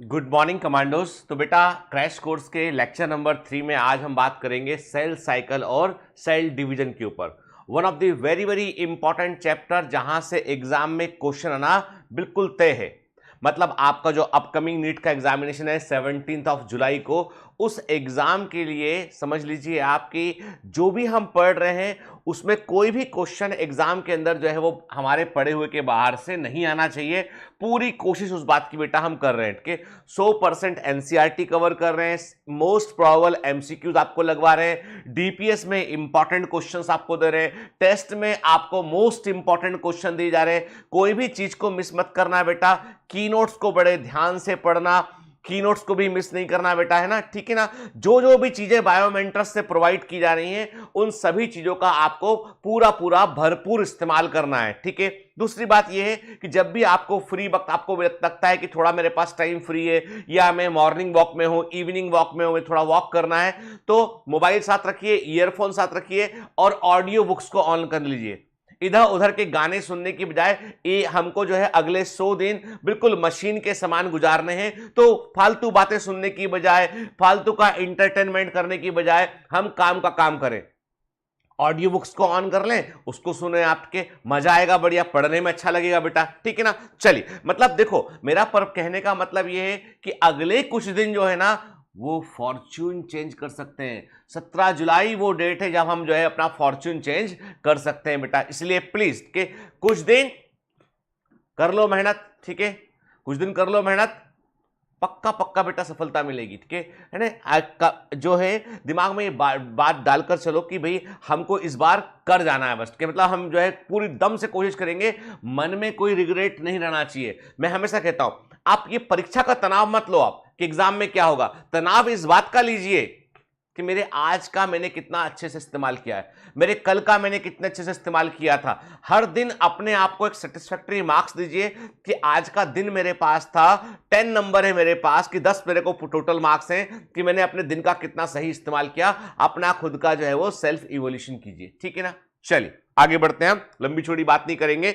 Good morning commandos. तो बेटा crash course के लेक्चर नंबर 3 में आज हम बात करेंगे सेल साइकिल और सेल डिवीजन के ऊपर। One of the very very important chapter जहां से एग्जाम में क्वेश्चन आना बिल्कुल तय है। मतलब आपका जो अपकमिंग नीट का एग्जामिनेशन है 17 जुलाई को, उस एग्जाम के लिए समझ लीजिए आपकी जो भी हम पढ़ रहे हैं उसमें कोई भी क्वेश्चन एग्जाम के अंदर जो है वो हमारे पढ़े हुए के बाहर से नहीं आना चाहिए। पूरी कोशिश उस बात की बेटा हम कर रहे हैं कि 100% एनसीईआरटी कवर कर रहे हैं, मोस्ट प्रोबेबल एमसीक्यूज आपको लगवा रहे हैं, डीपीएस में इंपॉर्टेंट क्वेश्चंस आपको दे रहे हैं, टेस्ट में आपको मोस्ट इंपॉर्टेंट क्वेश्चन दिए जा रहे हैं। कोई भी चीज को मिस मत करना है बेटा, की नोट्स को बड़े ध्यान से पढ़ना, की नोट्स को भी मिस नहीं करना बेटा, है ना, ठीक है ना। जो जो भी चीजें बायोमेंटर्स से प्रोवाइड की जा रही हैं उन सभी चीजों का आपको पूरा पूरा भरपूर इस्तेमाल करना है, ठीक है। दूसरी बात यह है कि जब भी आपको फ्री वक्त आपको लगता है कि थोड़ा मेरे पास टाइम फ्री है या मैं मॉर्निंग वॉक में हूं, इवनिंग वॉक में हूं, थोड़ा वॉक करना है, तो मोबाइल साथ रखिए, ईयरफोन साथ रखिए और ऑडियो बुक्स को ऑन कर लीजिए। इधर उधर के गाने सुनने की बजाय ये हमको जो है अगले 100 दिन बिल्कुल मशीन के समान गुजारने हैं। तो फालतू बातें सुनने की बजाय, फालतू का एंटरटेनमेंट करने की बजाय हम काम का काम करें। ऑडियो बुक्स को ऑन कर लें, उसको सुने, आपके मजा आएगा, बढ़िया पढ़ने में अच्छा लगेगा बेटा, ठीक है ना। चलिए, मतलब देखो मेरा पर कहने का मतलब यह है कि अगले कुछ दिन जो है ना वो फॉर्च्यून चेंज कर सकते हैं। 17 जुलाई वो डेट है जब हम जो है अपना फॉर्च्यून चेंज कर सकते हैं बेटा। इसलिए प्लीज के कुछ दिन कर लो मेहनत, ठीक है, कुछ दिन कर लो मेहनत, पक्का पक्का बेटा सफलता मिलेगी, ठीक है ना। जो है दिमाग में ये बात डालकर चलो कि भाई हमको इस बार कर जाना है बस, कि मतलब हम जो है पूरी दम से कोशिश करेंगे, मन में कोई रिग्रेट नहीं रहना चाहिए। मैं हमेशा कहता हूं आप ये परीक्षा का तनाव मत लो, आप कि एग्जाम में क्या होगा, तनाव इस बात का लीजिए कि मेरे आज का मैंने कितना अच्छे से इस्तेमाल किया है, मेरे कल का मैंने कितने अच्छे से इस्तेमाल किया था। हर दिन अपने आप को एक सेटिस्फैक्टरी मार्क्स दीजिए कि आज का दिन मेरे पास था, 10 नंबर है मेरे पास, कि 10 मेरे को टोटल मार्क्स हैं कि मैंने अपने दिन का कितना सही इस्तेमाल किया। अपना खुद का जो है वो सेल्फ इवोल्यूशन कीजिए, ठीक है ना। चलिए आगे बढ़ते हैं, हम लंबी चौड़ी बात नहीं करेंगे,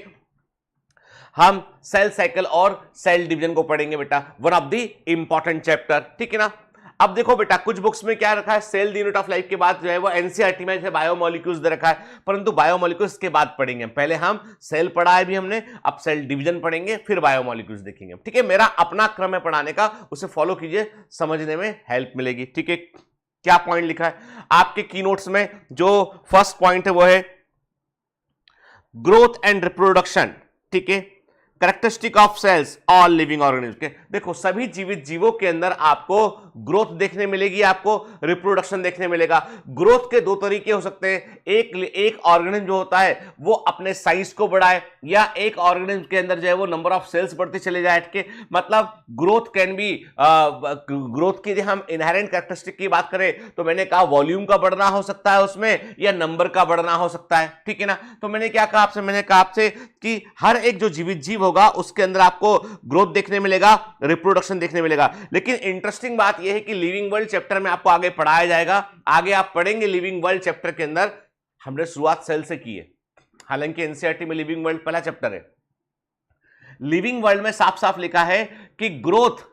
हम सेल साइकिल और सेल डिवीजन को पढ़ेंगे बेटा, one of the important chapter, ठीक है ना। अब देखो बेटा कुछ बुक्स में क्या रखा है, cell the unit of life के बाद जो है वो एनसीईआरटी में जैसे बायोमोलिक्यूल्स दे रखा है, परंतु बायोमोलिक्यूल्स के बाद पढ़ेंगे। पहले हम सेल पढ़ा है भी हमने, अब सेल डिवीजन पढ़ेंगे, फिर बायोमोलिक्यूल्स देखेंगे, ठीक है। मेरा अपना क्रम है पढ़ाने का, उसे फॉलो कीजिए, समझने में हेल्प मिलेगी, ठीक है। क्या पॉइंट लिखा है आपके की नोट्स में, जो फर्स्ट पॉइंट है वो है ग्रोथ एंड रिप्रोडक्शन, ठीक है। Characteristic of cells all living organism के, देखो सभी जीवित जीवों के अंदर आपको ग्रोथ देखने मिलेगी, आपको रिप्रोडक्शन देखने मिलेगा। ग्रोथ के दो तरीके हो सकते हैं, एक ऑर्गेनिज्म जो होता है वो अपने साइज को बढ़ाए, या एक ऑर्गेनिज्म के अंदर जो है वो नंबर ऑफ सेल्स बढ़ते चले जाए, ठीक है। मतलब ग्रोथ कैन बी, ग्रोथ की हम इनहेरेंट कैरेक्टरिस्टिक की बात करें तो मैंने कहा वॉल्यूम का बढ़ना हो सकता है उसमें, या नंबर का बढ़ना हो सकता है, ठीक है ना। तो मैंने क्या कहा आपसे, मैंने कहा आपसे कि हर एक जो जीवित जीव होगा उसके अंदर आपको ग्रोथ देखने मिलेगा, रिप्रोडक्शन देखने मिलेगा। लेकिन इंटरेस्टिंग बात यह है कि लिविंग वर्ल्ड चैप्टर में आपको आगे पढ़ाया जाएगा, आगे आप पढ़ेंगे लिविंग वर्ल्ड चैप्टर के अंदर हमने शुरुआत सेल से की है, हालांकि एनसीईआरटी में लिविंग वर्ल्ड पहला चैप्टर है। लिविंग वर्ल्ड में साफ साफ लिखा है कि ग्रोथ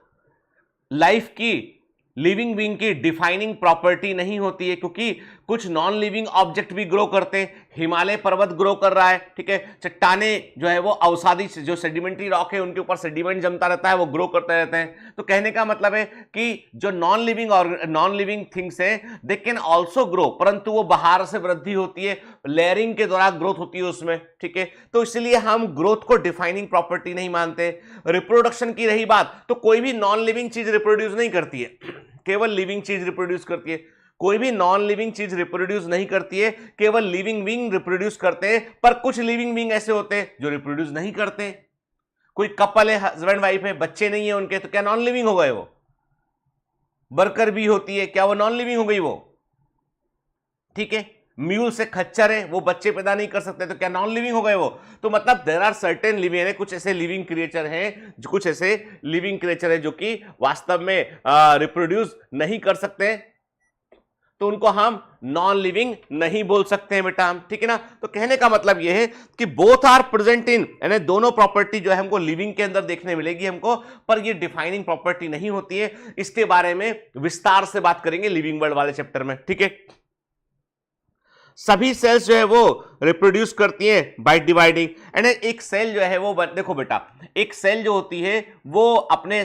लाइफ की, लिविंग बीइंग की डिफाइनिंग प्रॉपर्टी नहीं होती है, क्योंकि कुछ नॉन लिविंग ऑब्जेक्ट भी ग्रो करते हैं। हिमालय पर्वत ग्रो कर रहा है, ठीक है, चट्टाने जो है वो अवसादी जो सेडिमेंट्री रॉक है उनके ऊपर सेडिमेंट जमता रहता है, वो ग्रो करते रहते हैं। तो कहने का मतलब है कि जो नॉन लिविंग थिंग्स हैं दे कैन आल्सो ग्रो, परंतु वो बाहर से वृद्धि होती है, लेयरिंग के दौरान ग्रोथ होती है उसमें, ठीक है। तो इसलिए हम ग्रोथ को डिफाइनिंग प्रॉपर्टी नहीं मानते। रिप्रोडक्शन की रही बात, तो कोई भी नॉन लिविंग चीज रिप्रोड्यूस नहीं करती है, केवल लिविंग चीज रिप्रोड्यूस करती है। कोई भी नॉन लिविंग चीज रिप्रोड्यूस नहीं करती है, केवल लिविंग बीइंग रिप्रोड्यूस करते हैं। पर कुछ लिविंग बीइंग ऐसे होते हैं जो रिप्रोड्यूस नहीं करते। कोई कपल है, हस्बैंड वाइफ है, बच्चे नहीं है उनके, तो क्या नॉन लिविंग हो गए वो? वर्कर भी होती है, क्या वो नॉन लिविंग हो गई वो? ठीक है। म्यूल से खच्चर है, वो बच्चे पैदा नहीं कर सकते, तो क्या नॉन लिविंग हो गए वो? तो मतलब देयर आर सर्टेन लिविंग है, कुछ ऐसे लिविंग क्रिएचर हैं, कुछ ऐसे लिविंग क्रिएचर है जो कि वास्तव में रिप्रोड्यूस नहीं कर सकते। तो उनको हम नॉन लिविंग नहीं बोल सकते हैं बेटा हम, ठीक है ना। तो कहने का मतलब यह है कि बोथ आर प्रेजेंट इन, यानी दोनों प्रॉपर्टी जो है हमको लिविंग के अंदर देखने मिलेगी हमको, पर ये डिफाइनिंग प्रॉपर्टी नहीं होती है। इसके बारे में विस्तार से बात करेंगे लिविंग वर्ल्ड वाले चैप्टर में, ठीक है। सभी सेल्स जो है वो रिप्रोड्यूस करती हैं बाय डिवाइडिंग, यानी एक सेल जो है वो देखो बेटा, एक सेल जो होती है वो अपने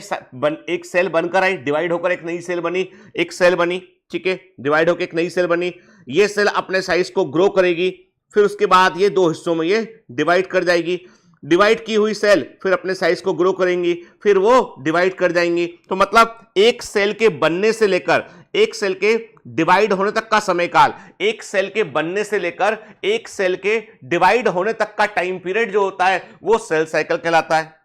एक सेल बनकर आई, डिवाइड होकर एक नई सेल बनी, एक सेल बनी, ठीक है, डिवाइड होकर एक नई सेल बनी। ये सेल अपने साइज को ग्रो करेगी, फिर उसके बाद ये दो हिस्सों में ये डिवाइड कर जाएगी। डिवाइड की हुई सेल फिर अपने साइज को ग्रो करेंगी, फिर वो डिवाइड कर जाएंगी। तो मतलब एक सेल के बनने से लेकर एक सेल के डिवाइड होने तक का समय काल, एक सेल के बनने से लेकर एक सेल के डिवाइड होने तक का टाइम पीरियड जो होता है वो सेल साइकिल कहलाता है।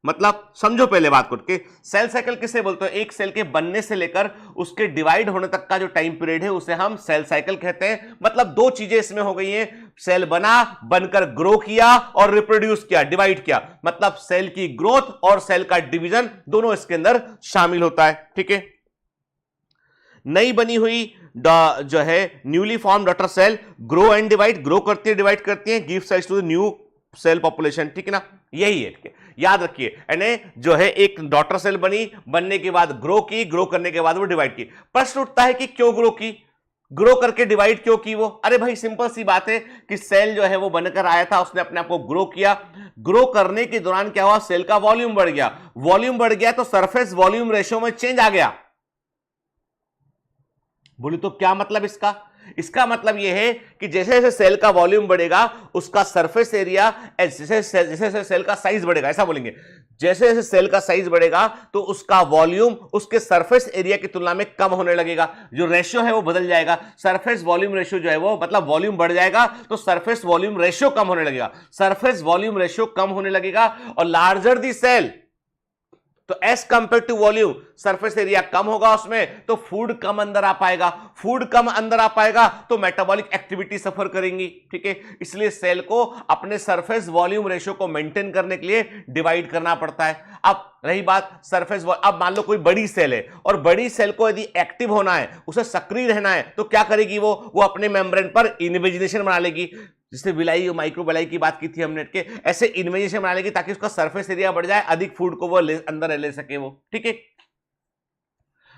मतलब समझो पहले बात को कि सेल साइकिल किसे बोलते हैं, एक सेल के बनने से लेकर उसके डिवाइड होने तक का जो टाइम पीरियड है उसे हम सेल साइकिल कहते हैं। मतलब दो चीजें इसमें हो गई हैं, सेल बना, बनकर ग्रो किया और रिप्रोड्यूस किया, डिवाइड किया, मतलब सेल की ग्रोथ और सेल का डिवीजन दोनों इसके अंदर शामिल होता है, ठीक है। नई बनी हुई जो है newly form daughter cell grow and divide, grow करती है, डिवाइड करती है, give size to the new cell population, ठीक है ना, यही है, ठीक है। याद रखिए, यानी जो है एक डॉटर सेल बनी, बनने के बाद ग्रो की, ग्रो करने के बाद वो डिवाइड की। प्रश्न उठता है कि क्यों ग्रो की, ग्रो करके डिवाइड क्यों की वो? अरे भाई सिंपल सी बात है कि सेल जो है वो बनकर आया था, उसने अपने आप को ग्रो किया, ग्रो करने के दौरान क्या हुआ, सेल का वॉल्यूम बढ़ गया, वॉल्यूम बढ़ गया तो सरफेस वॉल्यूम रेशियो में चेंज आ गया। बोले तो क्या मतलब इसका? इसका मतलब यह है कि जैसे जैसे सेल का वॉल्यूम बढ़ेगा उसका सरफेस एरिया, जैसे जैसे सेल का साइज बढ़ेगा, ऐसा बोलेंगे, जैसे जैसे सेल का साइज बढ़ेगा तो उसका वॉल्यूम उसके सरफेस एरिया की तुलना में कम होने लगेगा, जो रेशियो है वो बदल जाएगा। सरफेस वॉल्यूम रेशियो जो है वो, मतलब वॉल्यूम बढ़ जाएगा तो सरफेस वॉल्यूम रेशियो कम होने लगेगा, सरफेस वॉल्यूम रेशियो कम होने लगेगा और लार्जर दी सेल तो as compare to volume surface area कम होगा उसमें, तो फूड कम अंदर आ पाएगा, फूड कम अंदर आ पाएगा तो मेटाबॉलिक एक्टिविटी सफर करेंगी, ठीक है। इसलिए सेल को अपने सरफेस वॉल्यूम रेशियो को मेंटेन करने के लिए डिवाइड करना पड़ता है। अब रही बात सरफेस, अब मान लो कोई बड़ी सेल है और बड़ी सेल को यदि एक्टिव होना है, उसे सक्रिय रहना है, तो क्या करेगी वो अपने मेम्ब्रेन पर इन्वेजिनेशन बना लेगी, जिससे विलाई और माइक्रोविलाई की बात की थी हमने के, ऐसे इन्वेजिनेशन बना लेगी ताकि उसका सरफेस एरिया बढ़ जाए, अधिक फूड को वो अंदर ले सके वो, ठीक है।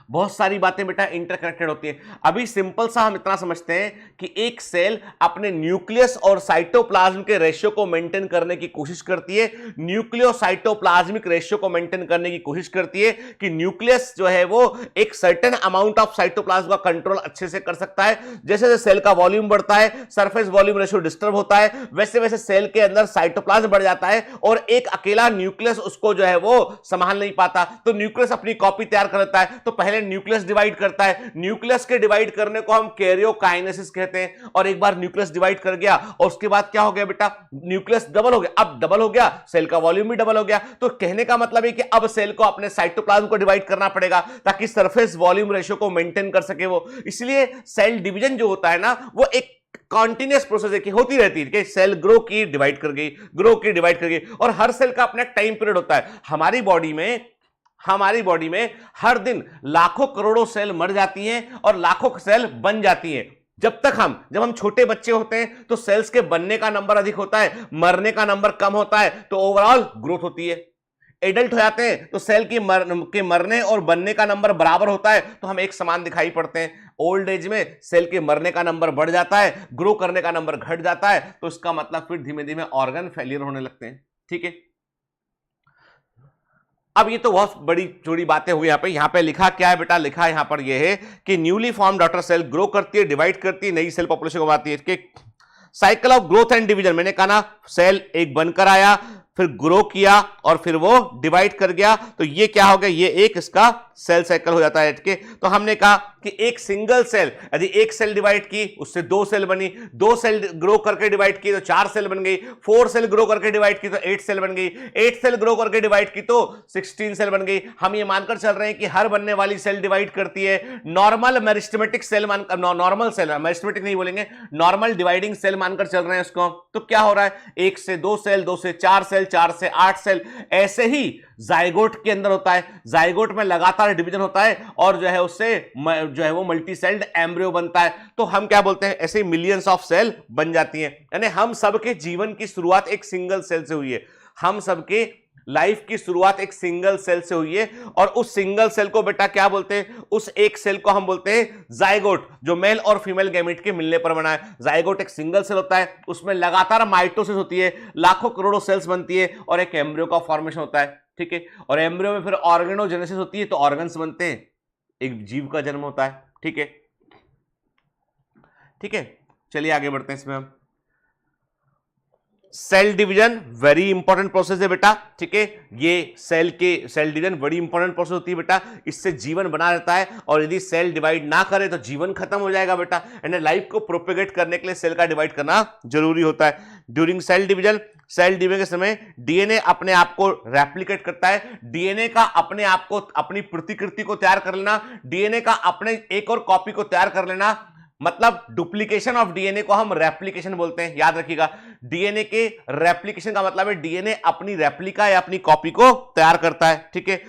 बहुत सारी बातें बेटा इंटरकनेक्टेड होती हैं। अभी सिंपल सा हम इतना समझते हैं कि एक सेल अपने न्यूक्लियस और साइटोप्लाज्म के रेशियो को मेंटेन करने की कोशिश करती है, न्यूक्लियो साइटोप्लाज्मिक रेशियो को मेंटेन करने की कोशिश करती है कि न्यूक्लियस जो है वो एक सर्टेन अमाउंट ऑफ साइटोप्लाज्म का कंट्रोल अच्छे से कर सकता है। जैसे जैसे सेल का वॉल्यूम बढ़ता है, सरफेस वॉल्यूम रेशियो डिस्टर्ब होता है, वैसे वैसे सेल के अंदर साइटोप्लाज्म बढ़ जाता है और एक अकेला न्यूक्लियस उसको जो है वो संभाल नहीं पाता, तो न्यूक्लियस अपनी कॉपी तैयार कर लेता है। तो पहले न्यूक्लियस डिवाइड करता है, न्यूक्लियस के डिवाइड करने को हम कैरियोकाइनेसिस कहते हैं, और एक बार न्यूक्लियस डिवाइड कर गया और उसके बाद क्या हो गया बेटा, न्यूक्लियस डबल हो गया, अब डबल हो गया, सेल का वॉल्यूम भी डबल हो गया। तो कहने का मतलब है कि अब सेल को अपने साइटोप्लाज्म को डिवाइड करना पड़ेगा ताकि सरफेस वॉल्यूम रेशियो को मेंटेन कर सके वो। इसलिए सेल डिवीजन जो होता है ना, वो एक कॉन्टिन्यूअस प्रोसेस है कि होती रहती है कि सेल ग्रो की, डिवाइड कर गई, ग्रो की, डिवाइड कर गई, और हर सेल का अपना टाइम पीरियड होता है। हमारी बॉडी में हर दिन लाखों करोड़ों सेल मर जाती हैं और लाखों सेल बन जाती हैं। जब हम छोटे बच्चे होते हैं तो सेल्स के बनने का नंबर अधिक होता है, मरने का नंबर कम होता है, तो ओवरऑल ग्रोथ होती है। एडल्ट हो जाते हैं तो सेल के मरने और बनने का नंबर बराबर होता है, तो हम एक समान दिखाई पड़ते हैं। ओल्ड एज में सेल के मरने का नंबर बढ़ जाता है, ग्रो करने का नंबर घट जाता है, तो इसका मतलब फिर धीमे धीमे ऑर्गन फेलियर होने लगते हैं, ठीक है। अब ये तो बहुत बड़ी चौड़ी बातें हुई। यहाँ पे लिखा क्या है बेटा, लिखा यहाँ पर ये है कि newly form daughter cell grow करती है, डिवाइड करती है, नई सेल पॉपुलेशन को बनाती है। Cycle of growth and division, मैंने कहा ना, सेल एक बनकर आया, फिर ग्रो किया और फिर वो डिवाइड कर गया, तो ये क्या हो गया, ये एक इसका सेल साइकिल हो जाता है। तो हमने कहा कि एक सिंगल सेल, यदि एक सेल डिवाइड की उससे दो सेल बनी, दो सेल ग्रो करके डिवाइड की तो 4 सेल बन गई, 4 सेल ग्रो करके डिवाइड की तो 8 सेल बन गई, 8 सेल ग्रो करके डिवाइड की तो 16 सेल बन गई। हम ये मानकर चल रहे हैं कि हर बनने वाली सेल डिवाइड करती है, normal meristematic cell normal cell, meristematic नहीं बोलेंगे, नॉर्मल डिवाइडिंग सेल मानकर चल रहे हैं इसको। तो क्या हो रहा है, 1 से 2 सेल, 2 से 4 सेल, 4 से 8 सेल, ऐसे ही जाइगोट के अंदर होता है। जाइगोट में लगातार लगातार डिवीजन होता है और जो है उससे जो है वो मल्टी सेल्ड एम्ब्रियो बनता है। तो हम क्या बोलते हैं, ऐसे मिलियंस ऑफ सेल बन जाती हैं। यानी हम सबके जीवन की शुरुआत एक सिंगल सेल से हुई है, हम सबके लाइफ की शुरुआत एक सिंगल सेल से हुई है। और उस सिंगल सेल को बेटा क्या बोलते हैं, उस एक सेल को हम बोलते हैं जाइगोट, जो मेल और फीमेल गैमेट के मिलने पर बना है। जाइगोट एक सिंगल सेल होता है, उसमें लगातार माइटोसिस होती है, लाखों करोड़ों सेल्स बनती है और एक एम्ब्रियो का फॉर्मेशन होता है, ठीक है। और एम्ब्रियो में फिर ऑर्गेनोजेनेसिस होती है, तो ऑर्गन्स बनते हैं, एक जीव का जन्म होता है, ठीक है, ठीक है। चलिए आगे बढ़ते हैं इसमें हम। Cell division very important process है बेटा, ठीक है। ये सेल डिवीजन बड़ी इंपॉर्टेंट प्रोसेस होती है बेटा, इससे जीवन बना रहता है। और यदि सेल डिवाइड ना करे तो जीवन खत्म हो जाएगा बेटा। एंड लाइफ को प्रोपेगेट करने के लिए सेल का डिवाइड करना जरूरी होता है। ड्यूरिंग सेल डिवीजन के समय डीएनए अपने आप को रेप्लिकेट करता है। डीएनए का अपने आप को, अपनी प्रतिकृति को तैयार कर लेना, डीएनए का अपने एक और कॉपी को तैयार कर लेना, मतलब डुप्लीकेशन ऑफ डीएनए को हम रेप्लिकेशन बोलते हैं। याद रखिएगा, डीएनए के रेप्लिकेशन का मतलब है डीएनए अपनी रेप्लिका या अपनी कॉपी को तैयार करता है, ठीक है।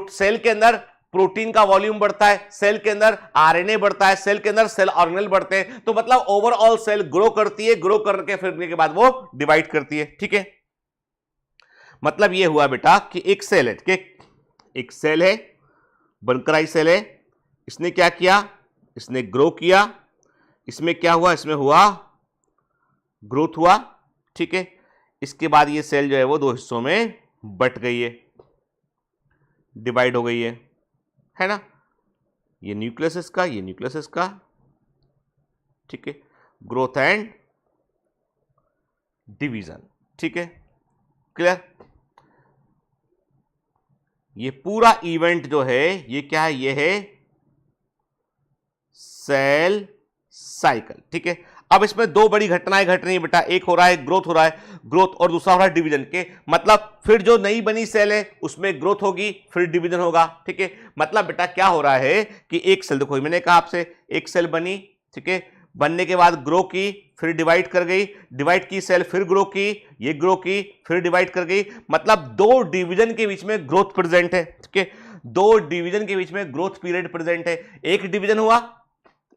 सेल के अंदर प्रोटीन का वॉल्यूम बढ़ता है, सेल के अंदर आरएनए बढ़ता है, सेल के अंदर सेल ऑर्गेनेल बढ़ते हैं। तो मतलब ओवरऑल सेल ग्रो करती है, ग्रो करके फिरने के बाद वो डिवाइड करती है, ठीक है। मतलब ये हुआ बेटा कि एक सेल है, ठीक है, एक सेल है, बनकराई सेल है, इसने क्या किया, इसने ग्रो किया, इसमें क्या हुआ, इसमें हुआ ग्रोथ हुआ, ठीक है। इसके बाद ये सेल जो है वो दो हिस्सों में बट गई है, डिवाइड हो गई है ना। ये न्यूक्लियस इसका, ये न्यूक्लियस इसका, ठीक है। ग्रोथ एंड डिवीजन, ठीक है, क्लियर। ये पूरा इवेंट जो है ये क्या है, ये है सेल साइकिल, ठीक है। अब इसमें दो बड़ी घटनाएं घट रही है बेटा, एक हो रहा है ग्रोथ हो रहा है, ग्रोथ, और दूसरा हो रहा है डिवीजन के। मतलब फिर जो नई बनी सेल है उसमें ग्रोथ होगी, फिर डिवीजन होगा, ठीक है। मतलब बेटा क्या हो रहा है कि एक सेल, देखो मैंने कहा आपसे एक सेल बनी, ठीक है, बनने के बाद ग्रो की, फिर डिवाइड कर गई, डिवाइड की सेल फिर ग्रो की, ये ग्रो की, फिर डिवाइड कर गई। मतलब दो डिवीजन के बीच में ग्रोथ प्रेजेंट है, ठीक है। दो डिवीजन के बीच में ग्रोथ पीरियड प्रेजेंट है। एक डिवीजन हुआ,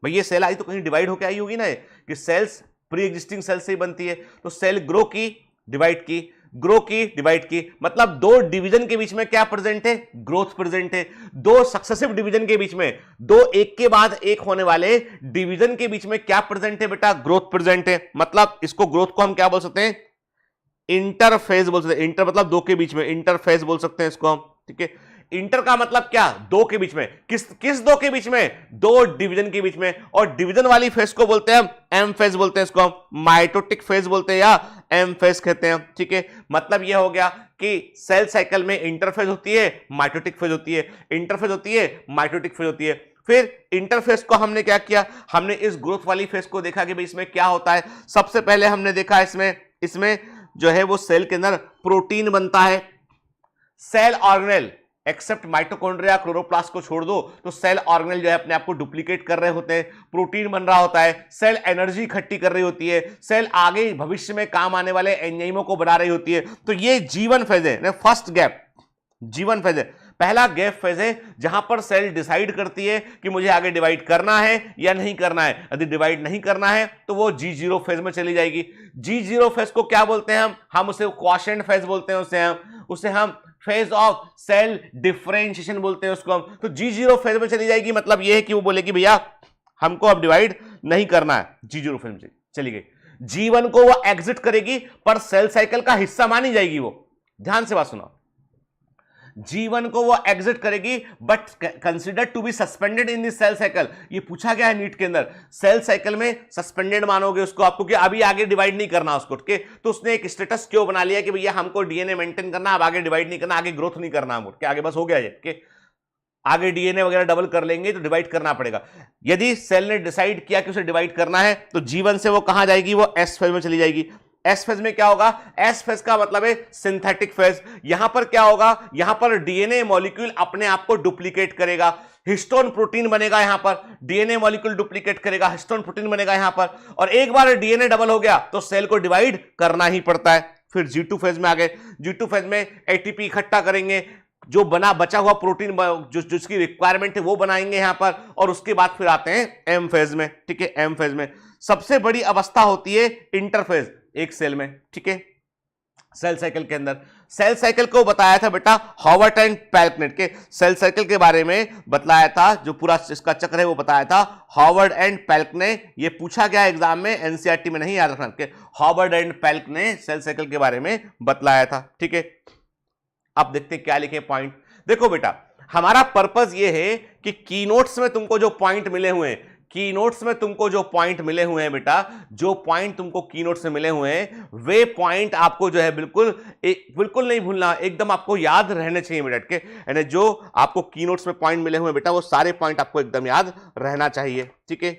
भाई ये सेल आई तो कहीं डिवाइड होकर आई होगी ना, कि सेल्स प्री एग्जिस्टिंग सेल से ही बनती है। तो सेल ग्रो की, डिवाइड की, ग्रो की, डिवाइड की, मतलब दो डिवीजन के बीच में क्या प्रेजेंट है, ग्रोथ प्रेजेंट है। दो सक्सेसिव डिवीजन के बीच में, दो एक के बाद एक होने वाले डिवीजन के बीच में क्या प्रेजेंट है बेटा, ग्रोथ प्रेजेंट है। मतलब इसको ग्रोथ को हम क्या बोल सकते हैं, इंटरफेज बोल सकते हैं। इंटर मतलब दो के बीच में, इंटरफेज बोल सकते हैं इसको हम, ठीक है। इंटर का मतलब क्या, दो के बीच में। किस दो के बीच में, दो डिवीजन के बीच में। और डिवीजन वाली फेज को बोलते हैं हम एम फेज बोलते हैं, इसको हम माइटोटिक फेज बोलते हैं या एम फेज कहते हैं, ठीक है। मतलब यह हो गया कि सेल साइकिल में इंटरफेज होती है, माइटोटिक फेज होती है, इंटरफेज होती है, माइटोटिक फेज होती है। फिर इंटरफेज को हमने क्या किया, हमने इस ग्रोथ वाली फेज को देखा कि भाई इसमें क्या होता है। सबसे पहले हमने देखा इसमें जो है वो सेल के अंदर प्रोटीन बनता है। Cell organelle except mitochondria, chloroplast को छोड़ दो तो सेल ऑर्गेनेल जो है अपने आप को डुप्लीकेट कर रहे होते हैं, प्रोटीन बन रहा होता है, सेल एनर्जी इकट्ठी कर रही होती है, सेल आगे भविष्य में काम आने वाले एंजाइमों को बना रही होती है। तो ये जीवन फेज है, फर्स्ट गैप जीवन फेज है। पहला गैप फेज है जहां पर सेल डिसाइड करती है कि मुझे आगे डिवाइड करना है या नहीं करना है। यदि डिवाइड नहीं करना है तो वो G0 फेज में चली जाएगी। G0 फेज को क्या बोलते हैं हम उसे क्वाशेंट फेज बोलते हैं, उसे हम फेज ऑफ सेल डिफरेंशिएशन बोलते हैं उसको हम। तो G0 फेज में चली जाएगी, मतलब ये है कि वो बोलेगी भैया हमको अब डिवाइड नहीं करना है, G0 फेज में चली गई। G1 को वो एग्जिट करेगी पर सेल साइकिल का हिस्सा मानी जाएगी वो। ध्यान से बात सुनो, G1 को वो एग्जिट करेगी but consider to be suspended in this cell cycle. ये पूछा गया है नीट के अंदर, सेल साइकिल में सस्पेंडेड मानोगे उसको आपको कि अभी आगे डिवाइड नहीं करना उसको, ठीक है। तो उसने एक स्टेटस क्यों बना लिया कि भैया हमको डीएनए मेंटेन करना, अब आगे डिवाइड नहीं करना, आगे ग्रोथ नहीं करना हमको, क्या आगे बस हो गया ये, ठीक है। आगे डीएनए वगैरह डबल कर लेंगे तो डिवाइड करना पड़ेगा। यदि सेल ने डिसाइड किया कि उसे डिवाइड करना है तो G1 से वो कहां जाएगी, वो एस फेज में चली जाएगी। एस फेज में क्या होगा, एस फेज का मतलब है सिंथेटिक फेज। यहां पर क्या होगा, यहां पर डीएनए मॉलिक्यूल अपने आप को डुप्लीकेट करेगा, हिस्टोन प्रोटीन बनेगा, यहां पर डीएनए मॉलिक्यूल डुप्लीकेट करेगा, हिस्टोन प्रोटीन बनेगा यहां पर। और एक बार डीएनए डबल हो गया तो सेल को डिवाइड करना ही पड़ता है। फिर G2 फेज में आ गए। G2 फेज में एटीपी इकट्ठा करेंगे, जो बचा हुआ प्रोटीन जो जिसकी रिक्वायरमेंट है वो बनाएंगे यहां पर, और उसके बाद फिर आते हैं एम फेज में। ठीक है, एम फेज में सबसे बड़ी अवस्था होती है इंटरफेज एक सेल में। ठीक है, सेल साइकिल के अंदर, सेल साइकिल को बताया था बेटा हॉवर्ट एंड पैल्कनेट के, सेल साइकिल के बारे में बतलाया था, जो पूरा इसका चक्र है वो बताया था हॉवर्ड एंड पैल्क ने। ये पूछा गया एग्जाम में, एनसीईआरटी में नहीं याद रखना के, हॉवर्ड एंड पैल्क ने सेल साइकिल के बारे में बतलाया था। ठीक है, अब देखते हैं क्या लिखे पॉइंट। देखो बेटा, हमारा पर्पस ये है कि कीनोट्स में तुमको जो पॉइंट मिले हुए हैं, कीनोट्स में तुमको जो पॉइंट मिले हुए हैं बेटा, जो पॉइंट तुमको कीनोट्स में मिले हुए हैं, वे पॉइंट आपको जो है बिल्कुल नहीं भूलना, एकदम आपको याद रहने चाहिए मिनट के। यानी जो आपको कीनोट्स में पॉइंट मिले हुए हैं बेटा, वो सारे पॉइंट आपको एकदम याद रहना चाहिए। ठीक है,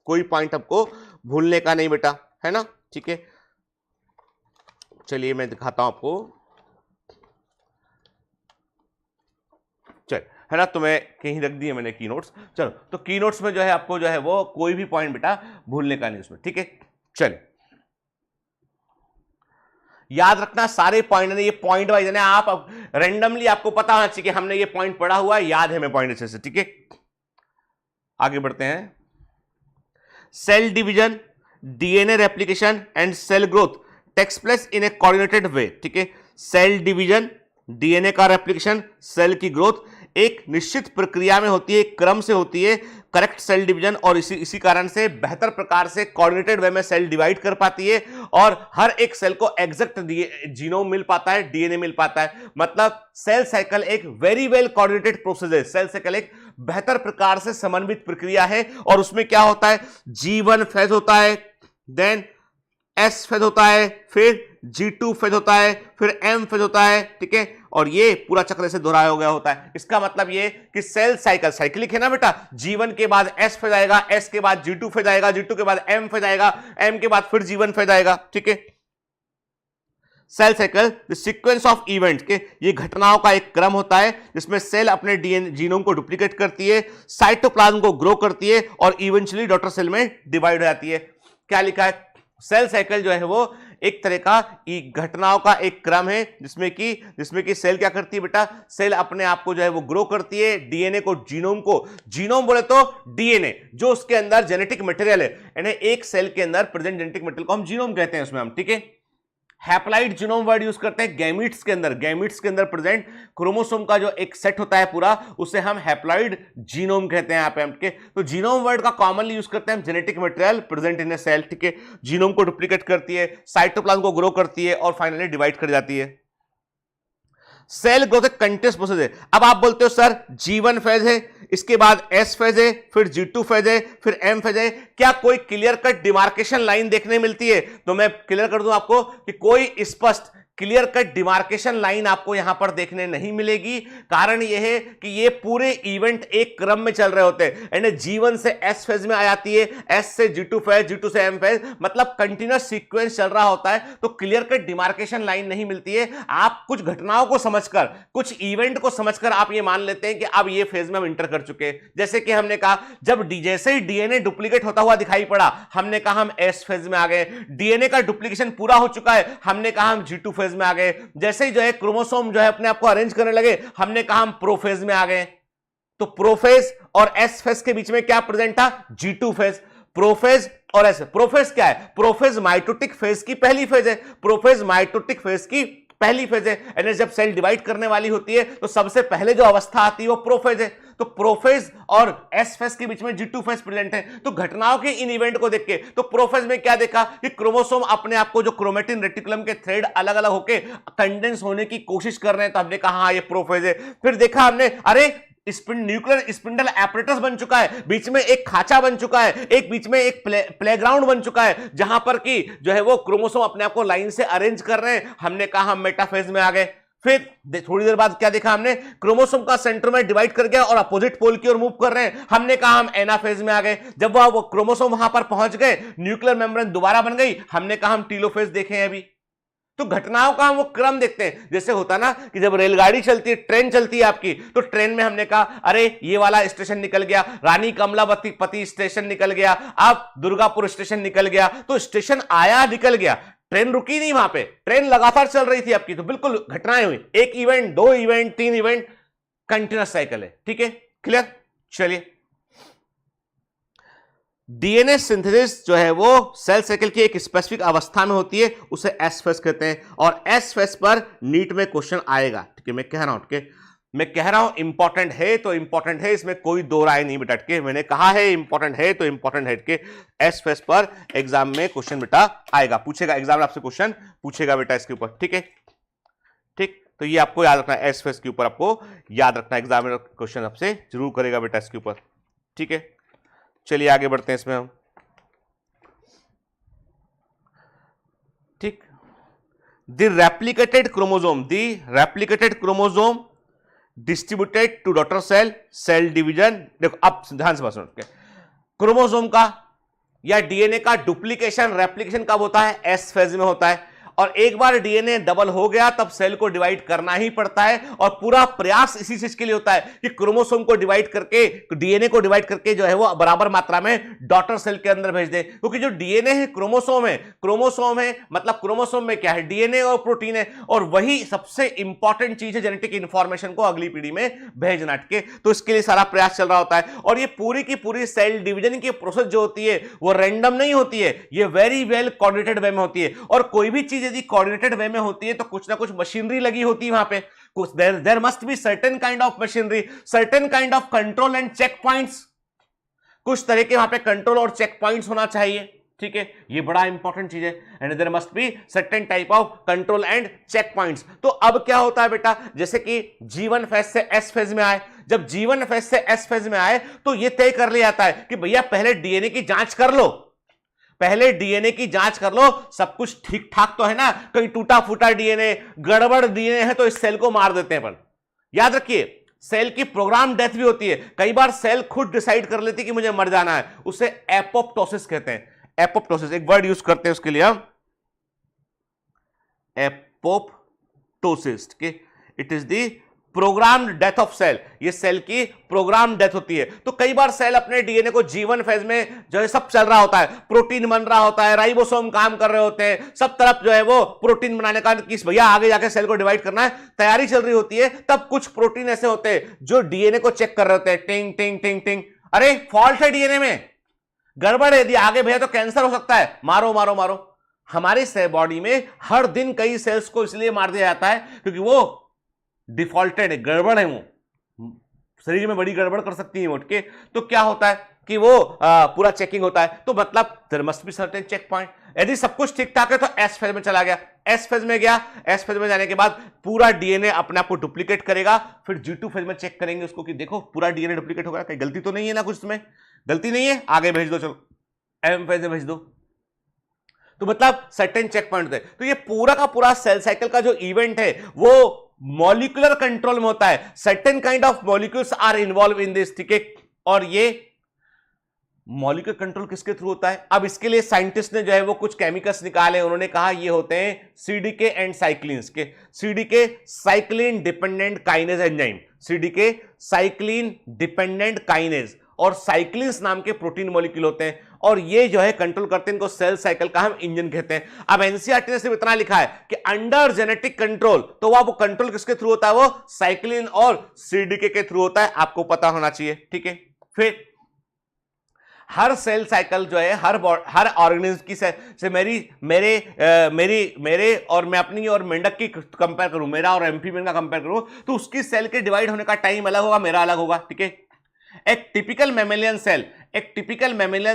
कोई पॉइंट आपको भूलने का नहीं बेटा, है ना। ठीक है, चलिए मैं दिखाता हूं आपको, चल है ना, तो मैं कहीं रख दिए मैंने की नोट्स। चलो, तो की नोट्स में जो है आपको जो है वो कोई भी पॉइंट बेटा भूलने का नहीं उसमें। ठीक है, चल याद रखना सारे पॉइंट, ये पॉइंट वाइज है ना, आप रैंडमली आपको पता होना चाहिए कि हमने ये पॉइंट पढ़ा हुआ है, याद है हमें पॉइंट अच्छे से। ठीक है, आगे बढ़ते हैं। Cell division, DNA replication and cell growth takes place in a coordinated way. ठीक है, सेल डिवीजन, डीएनए का रेप्लिकेशन, सेल की ग्रोथ एक निश्चित प्रक्रिया में होती है, एक क्रम से होती है, करेक्ट सेल डिवीजन, और इसी कारण से बेहतर प्रकार से कोऑर्डिनेटेड वे में सेल डिवाइड कर पाती है, और हर एक सेल को एग्जैक्ट जीनोम मिल पाता है, डीएनए मिल पाता है। मतलब सेल साइकिल एक वेरी वेल कोऑर्डिनेटेड प्रोसेस है, सेल साइकिल एक बेहतर प्रकार से समन्वित प्रक्रिया है, और उसमें क्या होता है, G1 फेज होता है, देन S फेज होता है, फिर G2 फेज होता है, फिर M फेज होता है। ठीक है, और ये पूरा चक्र से दोहराया हो गया होता है। इसका मतलब ये कि सेल साइकिल साइक्लिक है ना बेटा, G1 के बाद S फेज आएगा, S के बाद G2 फेज आएगा, G2 के बाद M फेज आएगा, M के बाद फिर G1 फेज आएगा। ठीक है, cell cycle the sequence of events के, ये घटनाओं का एक क्रम होता है जिसमें सेल अपने डीएनए जीनोम को डुप्लीकेट करती है, साइटोप्लाज्म को ग्रो करती है, और इवेंचुअली डॉटर सेल में डिवाइड हो जाती है। क्या लिखा है, सेल साइकिल जो है वो एक तरह का घटनाओं का एक क्रम है जिसमें कि सेल क्या करती है बेटा, सेल अपने आप को जो है वो ग्रो करती है, डीएनए को, जीनोम बोले तो डीएनए जो उसके अंदर जेनेटिक मटेरियल है, यानी एक सेल के अंदर प्रेजेंट जेनेटिक मटेरियल को हम जीनोम कहते हैं उसमें हम। ठीक है, हैप्लॉइड जीनोम वर्ड यूज करते हैं गैमीट्स के अंदर प्रेजेंट क्रोमोसोम का जो एक सेट होता है पूरा, उसे हम हैप्लॉइड जीनोम कहते हैं यहाँ पे हम। तो जीनोम वर्ड का कॉमनली यूज करते हैं हम genetic material present in a cell. ठीक है, जीनोम को डुप्लीकेट करती है, साइटोप्लाज्म को ग्रो करती है, और फाइनली डिवाइड कर जाती है। सेल ग्रोथ एक कंटिन्यूअस प्रोसेस है। अब आप बोलते हो सर G1 फेज है, इसके बाद S फेज है, फिर G2 फेज है, फिर M फेज है, क्या कोई क्लियर कट डिमार्केशन लाइन देखने मिलती है? तो मैं क्लियर कर दूं आपको कि कोई स्पष्ट क्लियर कट डिमार्केशन लाइन आपको यहां पर देखने नहीं मिलेगी। कारण यह है कि ये पूरे इवेंट एक क्रम में चल रहे होते हैं, यानी G1 से S फेज में आ जाती है, S से G2 फेज, G2 से M फेज, मतलब कंटिन्यूअस सीक्वेंस चल रहा होता है। तो क्लियर कट डिमार्केशन लाइन नहीं मिलती है। आप कुछ घटनाओं को समझकर, कुछ इवेंट को समझकर आप ये मान लेते हैं कि अब ये फेज में हम इंटर कर चुके हैं। जैसे कि हमने कहा, जैसे ही डीएनए डुप्लीकेट होता हुआ दिखाई पड़ा, हमने कहा हम S फेज में आ गए। डीएनए का डुप्लीकेशन पूरा हो चुका है, हमने कहा हम G2 फेज में आ गए। जैसे ही जो है क्रोमोसोम जो है अपने आप को अरेंज करने लगे, हमने कहा हम प्रोफेज में आ गए। तो प्रोफेज और एस फेज के बीच में क्या प्रेजेंट था, G2 फेज। प्रोफेज और एस, प्रोफेज क्या है, प्रोफेज माइटोटिक फेज की पहली फेज है, प्रोफेज माइटोटिक फेज की पहली फेज है। यानी जब सेल डिवाइड करने वाली होती है तो सबसे पहले जो अवस्था आती है वो प्रोफेज है। तो प्रोफेज और एस फेज के बीच में G2 फेज प्रेजेंट है। तो घटनाओं के इन इवेंट को देख के तो प्रोफेज में क्या देखा कि क्रोमोसोम अपने आप को, जो क्रोमेटिन रेटिकुलम के थ्रेड अलग अलग होके कंडेंस होने की कोशिश कर रहे हैं, तो हमने कहा हाँ ये प्रोफेज है। फिर देखा हमने, अरे न्यूक्लियर स्पिंडल एपरेटस बन चुका है, बीच में एक खांचा बन चुका है, एक बीच में एक प्लेग्राउंड बन चुका है, जहां पर कि जो है वो क्रोमोसोम अपने आप को लाइन से अरेंज कर रहे हैं। हमने कहा हम मेटाफेज में आ गए। फिर थोड़ी देर बाद क्या देखा हमने, क्रोमोसोम का सेंटर में डिवाइड कर गया और अपोजिट पोल की ओर मूव कर रहे हैं। हमने कहा हम एनाफेज में आ गए। जब वो क्रोमोसोम वहां पर पहुंच गए, न्यूक्लियर मेम्ब्रेन दोबारा बन गई, हमने कहा हम टीलोफेज देखे हैं अभी। तो घटनाओं का हम वो क्रम देखते हैं। जैसे होता ना कि जब रेलगाड़ी चलती है, ट्रेन चलती है आपकी, तो ट्रेन में हमने कहा अरे ये वाला स्टेशन निकल गया, रानी कमलापति स्टेशन निकल गया, अब दुर्गापुर स्टेशन निकल गया। तो स्टेशन आया निकल गया, ट्रेन रुकी नहीं वहां पे, ट्रेन लगातार चल रही थी आपकी, तो बिल्कुल घटनाएं हुई, एक event, 2 event, 3 event, continuous cycle है। ठीक है, क्लियर? चलिए, डीएनए सिंथेसिस जो है वो सेल साइकिल की एक स्पेसिफिक अवस्था में होती है, उसे एस फेज कहते हैं, और एस फेज पर नीट में क्वेश्चन आएगा। ठीक है, मैं कह रहा हूं इंपॉर्टेंट है तो इंपॉर्टेंट है, इसमें कोई दो राय नहीं बेटा। के मैंने कहा है इंपॉर्टेंट है तो इंपॉर्टेंट है, के एस फेज पर एग्जाम में क्वेश्चन बेटा आएगा, पूछेगा, एग्जाम में आपसे क्वेश्चन पूछेगा बेटा इसके ऊपर। ठीक है, ठीक, तो ये आपको याद रखना है, एस फेज के ऊपर आपको याद रखना, एग्जाम में क्वेश्चन आपसे जरूर करेगा बेटा इसके ऊपर। ठीक है, चलिए आगे बढ़ते हैं इसमें हम। ठीक, the replicated chromosome distributed to daughter cell division. देखो अब ध्यान से सुनो, क्रोमोसोम का या डीएनए का डुप्लीकेशन, रेप्लिकेशन कब होता है? एस फेज में होता है, और एक बार डीएनए डबल हो गया तब सेल को डिवाइड करना ही पड़ता है, और पूरा प्रयास इसी चीज के लिए होता है कि क्रोमोसोम को डिवाइड करके, डीएनए को डिवाइड करके जो है वो बराबर मात्रा में डॉटर सेल के अंदर भेज दे, क्योंकि जो डीएनए है क्रोमोसोम है, मतलब क्रोमोसोम में क्या है? डीएनए और प्रोटीन है, और वही सबसे इंपॉर्टेंट चीज है जेनेटिक इंफॉर्मेशन को अगली पीढ़ी में भेजना। ठीक है, तो इसके लिए सारा प्रयास चल रहा होता है, और ये पूरी की पूरी सेल डिवीजन की प्रोसेस जो होती है वो रैंडम नहीं होती है, ये वेरी वेल कोऑर्डिनेटेड वे में होती है, और कोई भी चीज यदि कोऑर्डिनेटेड वे में होती है तो कुछ ना कुछ मशीनरी लगी होती है वहां पे, कुछ there must be certain kind of machinery, certain kind of control and check points, कुछ तरह के वहां पे कंट्रोल और चेक पॉइंट्स होना चाहिए। ठीक है, ये बड़ा इंपॉर्टेंट चीज है, and there must be certain type of control and check points. तो अब क्या होता है बेटा, जैसे कि G1 फेज से एस फेज में आए, जब G1 फेज से एस फेज में आए तो ये तय कर लिया जाता है कि भैया पहले डीएनए की जांच कर लो, पहले डीएनए की जांच कर लो, सब कुछ ठीक ठाक तो है ना, कहीं टूटा फूटा डीएनए, गड़बड़ डीएनए है तो इस सेल को मार देते हैं अपन। याद रखिए, सेल की प्रोग्राम डेथ भी होती है, कई बार सेल खुद डिसाइड कर लेती है कि मुझे मर जाना है, उसे एपोप्टोसिस कहते हैं। एपोप्टोसिस एक वर्ड यूज करते हैं उसके लिए, apoptosis, it is the programmed death of cell, ये सेल की प्रोग्राम डेथ होती है। तो कई बार सेल अपने डीएनए को G1 फेज में जो है सब चल रहा होता है, प्रोटीन बन रहा होता है, राइबोसोम काम कर रहे होते हैं, सब तरफ जो है वो प्रोटीन बनाने का, किस भैया आगे जाके सेल को डिवाइड करना है, तैयारी चल रही होती है, तब कुछ प्रोटीन ऐसे होते हैं जो डीएनए को चेक कर रहे होते हैं, टिंग टिंग टिंग टिंग, अरे फॉल्ट है डीएनए में, गड़बड़ है, यदि आगे भैया तो कैंसर हो सकता है, मारो मारो मारो। हमारे बॉडी में हर दिन कई सेल्स को इसलिए मार दिया जाता है क्योंकि वो डिफॉल्टेड है, गड़बड़ है, वो शरीर में बड़ी गड़बड़ कर सकती है उठ के। तो क्या होता है कि वो पूरा चेकिंग होता है, तो मतलब there must be certain check point. यदि सब कुछ ठीक ठाक है तो एस फेज में चला गया, एस फेज में गया, एस फेज में जाने के बाद पूरा डीएनए अपने आप को डुप्लीकेट करेगा, फिर G2 फेज में चेक करेंगे उसको कि देखो पूरा डीएनए डुप्लीकेट हो गया, कहीं गलती तो नहीं है ना, कुछ इसमें गलती नहीं है, आगे भेज दो, चलो एम फेज में भेज दो। तो मतलब सर्टेन चेक पॉइंट है। तो ये पूरा का पूरा सेल साइकिल का जो इवेंट है वो मॉलिक्यूलर कंट्रोल में होता है, certain kind of molecules are involve in this. ठीक है, और ये मॉलिक्यूलर कंट्रोल किसके थ्रू होता है? अब इसके लिए साइंटिस्ट ने जो है वो कुछ केमिकल्स निकाले, उन्होंने कहा ये होते हैं सीडीके एंड साइक्लिन्स के, CDK cyclin dependent kinase enzyme, CDK cyclin dependent kinase, और साइक्लिन्स नाम के प्रोटीन मॉलिक्यूल होते हैं, और ये जो है कंट्रोल करते हैं, इनको सेल साइकिल का हम इंजन कहते हैं। अब एनसीईआरटी ने सिर्फ इतना लिखा है कि अंडर जेनेटिक कंट्रोल, तो वो कंट्रोल किसके थ्रू होता है? वो साइक्लिन और सीडीके के थ्रू होता है, आपको पता होना चाहिए। ठीक है, फिर हर सेल साइकिल जो है हर ऑर्गेनिज्म की से मेरे और मैं अपनी और मेंढक की कंपेयर करूं, मेरा और एम्फीबियन का कंपेयर करूं, तो उसकी सेल के डिवाइड होने का टाइम अलग होगा, मेरा अलग होगा। ठीक है, एक टिपिकल मैमेलियन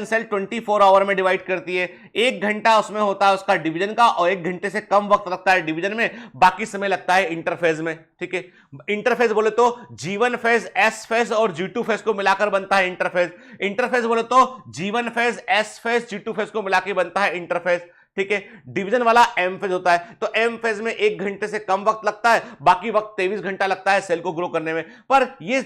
सेल 24 आवर में डिवाइड करती है, 1 घंटा उसमें होता है उसका डिवीजन का, और 1 घंटे से कम वक्त लगता है डिवीजन में, बाकी समय लगता है इंटरफेज में। ठीक है, इंटरफेज बोले तो G1 फेज, एस फेज और G2 फेज को मिलाकर बनता है इंटरफेज। इंटरफेज बोले तो G1 phase, S phase, G2 phase को मिलाकर बनता है इंटरफेज। ठीक है, डिवीजन वाला एम फेज होता है, तो एम फेज में 1 घंटे से कम वक्त लगता है, बाकी वक्त 23 घंटा लगता है सेल को ग्रो करने में। पर ये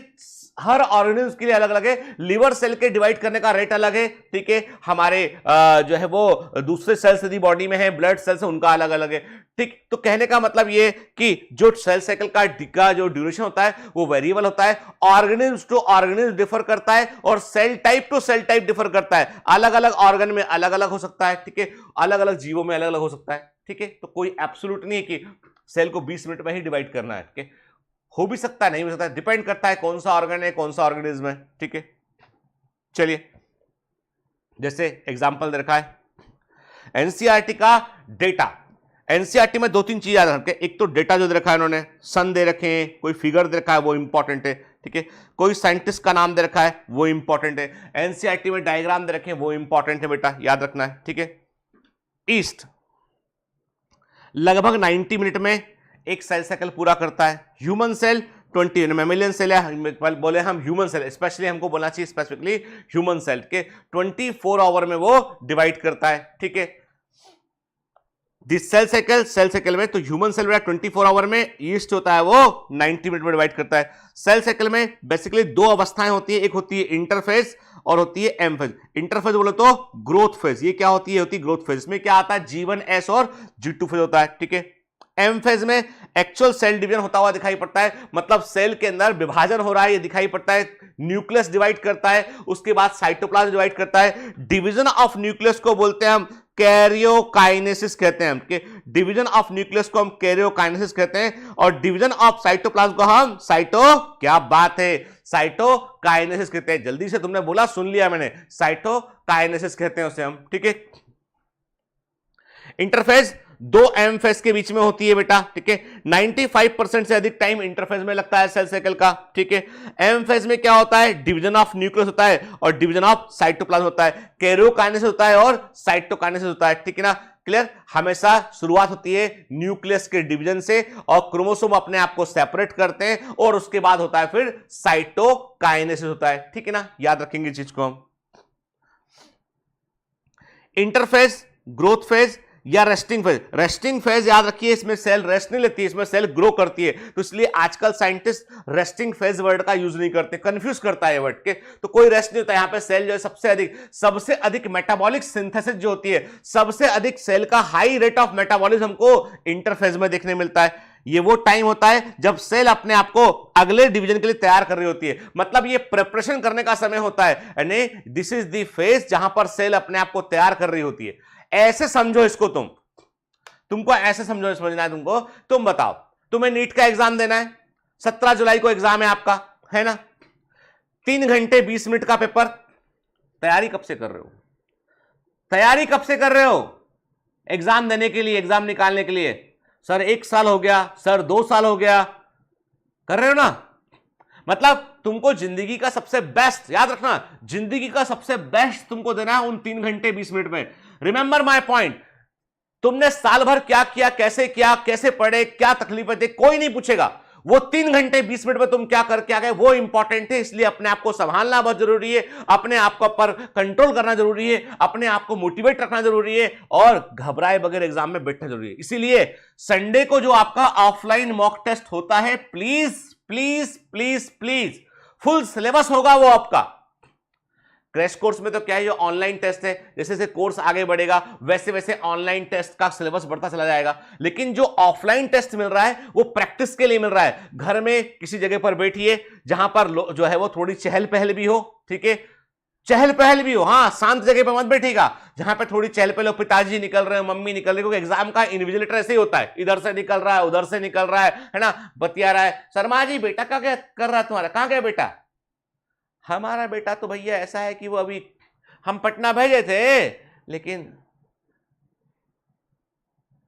हर ऑर्गेनिज्म के लिए अलग अलग है, लिवर सेल के डिवाइड करने का रेट अलग है। ठीक है, हमारे जो है वो दूसरे सेल्स यदि बॉडी में है, ब्लड सेल्स, उनका अलग अलग है। ठीक, तो कहने का मतलब ये कि जो सेल साइकिल का जो ड्यूरेशन होता है वो वेरिएबल होता है, ऑर्गेनिज्म टू ऑर्गेनिज्म डिफर करता है, और cell type to cell type differ करता है, अलग अलग ऑर्गन में अलग अलग हो सकता है। ठीक है, अलग अलग जीवों में अलग अलग हो सकता है, ठीक है। तो कोई एब्सोल्यूट नहीं है कि सेल को 20 मिनट में ही डिवाइड करना है, ठीक है। हो भी सकता है, नहीं हो सकता है, डिपेंड करता है कौन सा ऑर्गन है, कौन सा ऑर्गेनिज्म है, ठीक है। चलिए, जैसे एग्जांपल दे रखा है एनसीईआरटी का डेटा। एनसीईआरटी में 2-3 चीज याद रखें। एक तो डेटा जो दे रखा है इन्होंने, सन दे रखे हैं, कोई फिगर दे रखा है वो इंपॉर्टेंट है, ठीक है। कोई साइंटिस्ट का नाम दे रखा है वो इंपॉर्टेंट है। एनसीईआरटी में डायग्राम दे रखे हैं वो इंपॉर्टेंट है बेटा, याद रखना है, ठीक है। ईस्ट लगभग 90 मिनट में एक सेल साइकिल पूरा करता है। ह्यूमन सेल 20, मैमेलियन सेल है, बोले हम ह्यूमन सेल, स्पेशली हमको बोलना चाहिए स्पेसिफिकली ह्यूमन सेल के 24 आवर में वो डिवाइड करता है, ठीक है। दिस सेल साइकिल में तो ह्यूमन सेल 24 आवर में, ईस्ट होता है वो 90 मिनट में डिवाइड करता है। सेल साइकिल में बेसिकली 2 अवस्थाएं होती है, एक होती है इंटरफेज और होती है एम फेज। इंटरफेज बोले तो ग्रोथ फेज, ये क्या होती है, होती है ग्रोथ फेज। इसमें क्या आता है, G1 S और G2 फेज होता है, ठीक है। एम फेज में एक्चुअल सेल डिवीजन होता हुआ दिखाई पड़ता है, मतलब सेल के अंदर विभाजन हो रहा है ये दिखाई पड़ता है। न्यूक्लियस डिवाइड करता है, उसके बाद साइटोप्लाज्म डिवाइड करता है। डिवीजन ऑफ न्यूक्लियस को बोलते हैं हम कैरियोकाइनेसिस कहते हैं, कि डिवीजन ऑफ न्यूक्लियस को हम कैरियोकाइनेसिस कहते हैं, और डिवीजन ऑफ साइटोप्लाज्म को हम क्या बात है, साइटोकाइनेसिस कहते हैं। जल्दी से तुमने बोला, सुन लिया मैंने, साइटोकाइनेसिस कहते हैं उसे हम, ठीक है। इंटरफेज 2 एम फेज के बीच में होती है बेटा, ठीक है। 95% से अधिक टाइम इंटरफेज में लगता है सेल साइकिल का, ठीक है। एम फेज में क्या होता है, डिवीजन ऑफ न्यूक्लियस होता है और डिवीजन ऑफ साइटोप्लाज्म होता है, कैरियोकाइनेसिस होता है और साइटोकाइनेसिस होता है, ठीक है ना। क्लियर। हमेशा शुरुआत होती है न्यूक्लियस के डिवीजन से और क्रोमोसोम अपने आप को सेपरेट करते हैं और उसके बाद होता है फिर साइटोकाइनेसिस होता है, ठीक है ना। याद रखेंगे चीज को हम। इंटरफेज, ग्रोथ फेज या रेस्टिंग फेज। रेस्टिंग फेज याद रखिए, इसमें सेल रेस्ट नहीं लेती है, इसमें सेल ग्रो करती है, तो इसलिए आजकल साइंटिस्ट रेस्टिंग फेज वर्ड का यूज नहीं करते, कंफ्यूज करता है वर्ड के। तो कोई रेस्ट नहीं होता यहां पे। सेल जो है सबसे अधिक मेटाबॉलिक सिंथेसिस जो होती है, सबसे अधिक सेल का हाई रेट ऑफ मेटाबॉलिज्म हमको इंटरफेज में देखने मिलता है। ये वो टाइम होता है जब सेल अपने आप को अगले डिवीजन के लिए तैयार कर रही होती है, मतलब ये प्रिपरेशन करने का समय होता है, यानी दिस इज द फेज जहां पर सेल अपने आप को तैयार कर रही होती है। ऐसे समझो इसको, तुमको ऐसे समझो, समझना है तुमको। तुम बताओ, तुम्हें नीट का एग्जाम देना है, 17 जुलाई को एग्जाम है आपका, है ना। 3 घंटे 20 मिनट का पेपर। तैयारी कब से कर रहे हो, तैयारी कब से कर रहे हो एग्जाम देने के लिए, एग्जाम निकालने के लिए? सर 1 साल हो गया, सर 2 साल हो गया, कर रहे हो ना। मतलब तुमको जिंदगी का सबसे बेस्ट, याद रखना, जिंदगी का सबसे बेस्ट तुमको देना है उन 3 घंटे 20 मिनट में। Remember my point. तुमने साल भर क्या किया, कैसे पढ़े, क्या तकलीफें थी, कोई नहीं पूछेगा। वो 3 घंटे 20 मिनट में तुम क्या करके आ गए वो इंपॉर्टेंट है। इसलिए अपने आप को संभालना बहुत जरूरी है, अपने आप को पर कंट्रोल करना जरूरी है, अपने आप को मोटिवेट रखना जरूरी है और घबराए बगैर एग्जाम में बैठना जरूरी है। इसीलिए संडे को जो आपका ऑफलाइन मॉक टेस्ट होता है, please please please please full syllabus होगा वो आपका। क्रैश कोर्स में तो क्या है, जो ऑनलाइन टेस्ट है, जैसे जैसे कोर्स आगे बढ़ेगा वैसे वैसे ऑनलाइन टेस्ट का सिलेबस बढ़ता चला जाएगा। लेकिन जो ऑफलाइन टेस्ट मिल रहा है वो प्रैक्टिस के लिए मिल रहा है। घर में किसी जगह पर बैठिए जहां पर जो है वो थोड़ी चहल पहल भी हो, ठीक है, चहल पहल भी हो। हाँ, शांत जगह पर मत बैठेगा जहां पे थोड़ी चहल पहल हो, पिताजी निकल रहे हो, मम्मी निकल रही, क्योंकि एग्जाम का इन्विजिलेटर ऐसे ही होता है, इधर से निकल रहा है, उधर से निकल रहा है ना, बतिया रहा है। शर्मा जी बेटा क्या कर रहा है तुम्हारा, कहां गया बेटा? हमारा बेटा तो भैया ऐसा है कि वो अभी हम पटना भेजे थे, लेकिन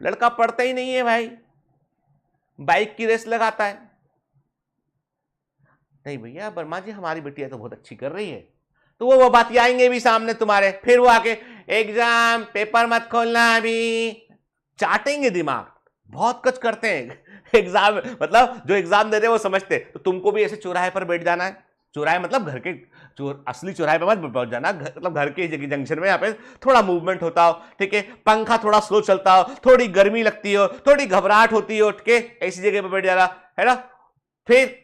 लड़का पढ़ता ही नहीं है भाई, बाइक की रेस लगाता है। नहीं भैया वर्मा जी हमारी बेटिया तो बहुत अच्छी कर रही है। तो वो बात आएंगे भी सामने तुम्हारे, फिर वो आके एग्जाम पेपर मत खोलना, अभी चाटेंगे दिमाग, बहुत कुछ करते हैं एग्जाम। मतलब जो एग्जाम दे रहे हैं वो समझते। तो तुमको भी ऐसे चौराहे पर बैठ जाना है, चौराहे मतलब घर के असली चौराहे पे मत पहुंच जाना, मतलब घर के जंक्शन में, यहाँ पे थोड़ा मूवमेंट होता हो, ठीक है, पंखा थोड़ा स्लो चलता हो, थोड़ी गर्मी लगती हो, थोड़ी घबराहट होती हो, उठ के ऐसी जगह पे बैठ जाना है ना। फिर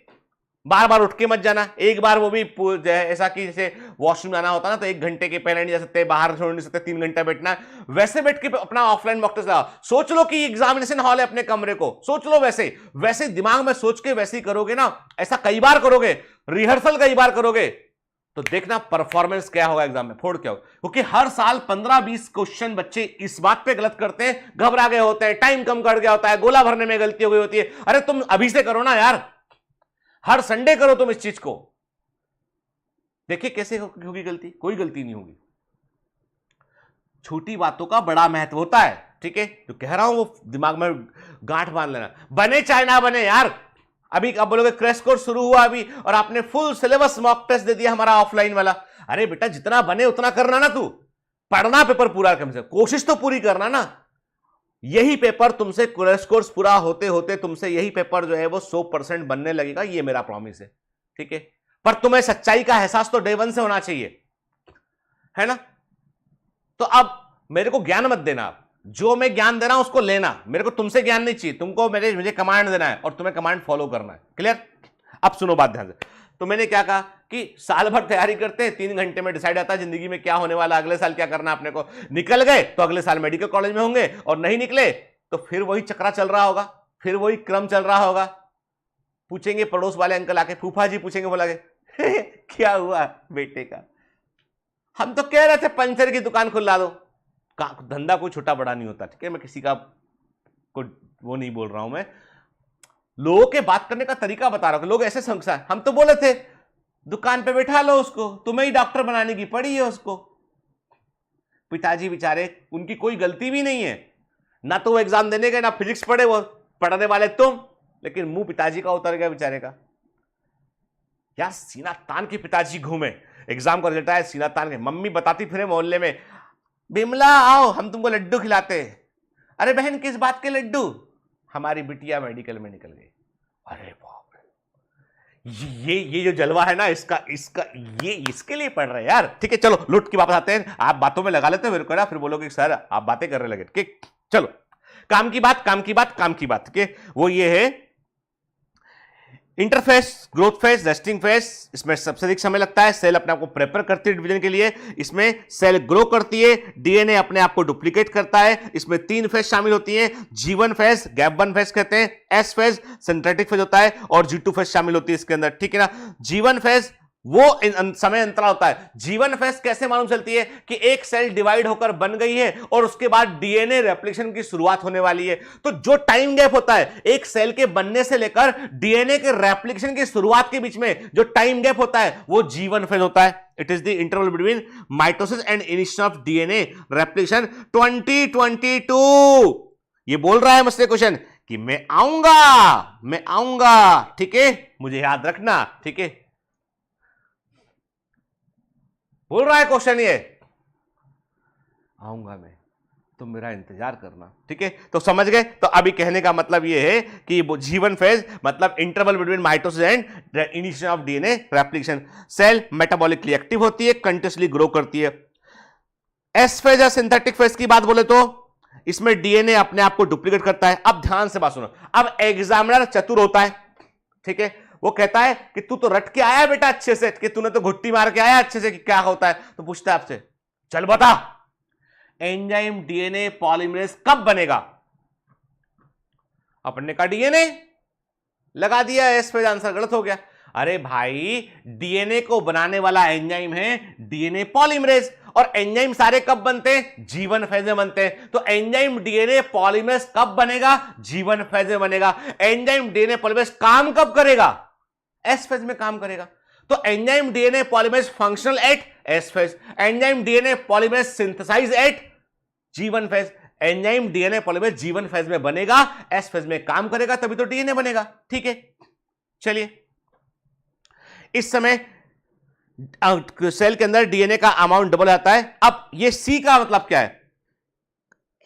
बार बार उठ के मत जाना, एक बार वो भी ऐसा कि जैसे वॉशरूम जाना होता ना तो 1 घंटे के पहले नहीं जा सकते, बाहर छोड़ नहीं सकते, 3 घंटा बैठना है, वैसे बैठ के अपना ऑफलाइन मॉक टेस्ट लगाओ। सोच लो कि एग्जामिनेशन हॉल है अपने कमरे को, सोच लो वैसे वैसे दिमाग में सोच के वैसे ही करोगे ना, ऐसा कई बार करोगे, रिहर्सल कई बार करोगे तो देखना परफॉर्मेंस क्या होगा एग्जाम में, फोड़ क्या होगा। क्योंकि हर साल 15-20 क्वेश्चन बच्चे इस बात पे गलत करते हैं, घबरा गए होते हैं, टाइम कम कर गया होता है, गोला भरने में गलती हो गई होती है। अरे तुम अभी से करो ना यार, हर संडे करो तुम इस चीज को, देखिए कैसे होगी गलती। कोई गलती नहीं होगी। छोटी बातों का बड़ा महत्व होता है, ठीक है। जो कह रहा हूं वो दिमाग में गांठ बांध लेना, बने चाहे ना बने यार। अभी आप बोलोगे क्रैश कोर्स शुरू हुआ अभी और आपने फुल सिलेबस मॉक टेस्ट दे दिया हमारा ऑफलाइन वाला। अरे बेटा जितना बने उतना करना ना, तू पढ़ना, पेपर पूरा कम से कोशिश तो पूरी करना ना। यही पेपर तुमसे क्रैश कोर्स पूरा होते होते तुमसे यही पेपर जो है वो 100% बनने लगेगा, ये मेरा प्रॉमिस है, ठीक है। पर तुम्हें सच्चाई का एहसास तो डे 1 से होना चाहिए, है ना। तो अब मेरे को ज्ञान मत देना, जो मैं ज्ञान दे रहा हूं उसको लेना। मेरे को तुमसे ज्ञान नहीं चाहिए, तुमको मुझे कमांड देना है और तुम्हें कमांड फॉलो करना है। क्लियर? अब सुनो बात ध्यान से। तो मैंने क्या कहा कि साल भर तैयारी करते हैं, 3 घंटे में डिसाइड आता है जिंदगी में क्या होने वाला, अगले साल क्या करना अपने को। निकल गए तो अगले साल मेडिकल कॉलेज में होंगे, और नहीं निकले तो फिर वही चक्रा चल रहा होगा, फिर वही क्रम चल रहा होगा। पूछेंगे पड़ोस वाले अंकल आके, फूफा जी पूछेंगे, बोला क्या हुआ बेटे का। हम तो कह रहे थे पंचर की दुकान खुला दो। धंधा कोई छोटा बड़ा नहीं होता, ठीक है। मैं किसी का को वो नहीं बोल रहा हूं, मैं लोगों के बात करने का तरीका बता रहा हूं। लोग ऐसे संसार, हम तो बोले थे दुकान पे बैठा लो उसको, तुम्हें ही डॉक्टर बनाने की पड़ी है उसको। पिताजी बेचारे, उनकी कोई गलती भी नहीं है, ना तो वो एग्जाम देने गए ना फिजिक्स पढ़े, वो पढ़ने वाले तुम, लेकिन मुंह पिताजी का उतर गया बेचारे का। यार सीना तान के पिताजी घूमे, एग्जाम का रिजल्ट आया सीना तान के, मम्मी बताती फिरे मोहल्ले में, बिमला आओ हम तुमको लड्डू खिलाते। अरे बहन किस बात के लड्डू? हमारी बिटिया मेडिकल में निकल गई। अरे बाप रे, ये जो जलवा है ना इसका ये इसके लिए पढ़ रहे हैं यार, ठीक है। चलो लुट की वापस आते हैं। आप बातों में लगा लेते हो मेरे को ना, फिर बोलोगे सर आप बातें करने लगे, ठीक। चलो काम की बात, ठीक है। वो ये है interface, growth phase, resting phase. इसमें सबसे अधिक समय लगता है। सेल अपने आप को प्रेपर करती है डिवीजन के लिए, इसमें सेल ग्रो करती है, डीएनए अपने आप को डुप्लीकेट करता है। इसमें 3 फेज शामिल होती हैं, G1 फेज, गैप 1 फेज कहते हैं, S फेज सिंथेटिक फेज होता है, और G2 फेज शामिल होती है इसके अंदर, ठीक है ना। G1 फेज वो समय अंतराल होता है। G1 फेज कैसे मालूम चलती है कि एक सेल डिवाइड होकर बन गई है और उसके बाद डीएनए रेप्लिकेशन की शुरुआत होने वाली है। तो जो टाइम गैप होता है एक सेल के बनने से लेकर डीएनए के रेप्लिकेशन की शुरुआत के बीच में जो टाइम गैप होता है वो G1 फेज होता है। It is the interval between mitosis and initiation of DNA replication 2022। ये बोल रहा है मुझसे क्वेश्चन कि मैं आऊंगा, ठीक है, मुझे याद रखना, ठीक है। बोल रहा है क्वेश्चन ये, आऊंगा मैं, तुम मेरा इंतजार करना, ठीक है। तो समझ गए। तो अभी कहने का मतलब ये है कि G1 फेज मतलब interval between mitosis and initiation of DNA replication. Cell metabolically active होती है, कंटिन्यूअसली ग्रो करती है। एस फेज या सिंथेटिक फेज की बात बोले तो इसमें डीएनए अपने आप को डुप्लीकेट करता है। अब ध्यान से बात सुनो। अब एग्जामिनर चतुर होता है, ठीक है। वो कहता है कि तू तो रट के आया बेटा अच्छे से, कि तूने तो घुट्टी मार के आया अच्छे से कि क्या होता है। तो पूछता है आपसे, चल बता एंजाइम डीएनए पॉलीमरेज कब बनेगा? अपने का डीएनए लगा दिया, एस पे आंसर गलत हो गया। अरे भाई डीएनए को बनाने वाला एंजाइम है डीएनए पॉलीमरेज, और एंजाइम सारे कब बनते हैं? G1 फेज में बनते हैं। तो एंजाइम डीएनए पॉलीमरेज कब बनेगा? G1 फेज में बनेगा। एंजाइम डीएनए पॉलीमरेज काम कब करेगा? S फेज में काम करेगा। तो enzyme DNA polymerase functional at S phase, enzyme DNA polymerase synthesize at G1 phase. Enzyme DNA polymerase G1 phase में बनेगा, S फेज में काम करेगा, तभी तो डीएनए बनेगा, ठीक है। चलिए इस समय सेल के अंदर डीएनए का अमाउंट डबल आता है। अब ये सी का मतलब क्या है?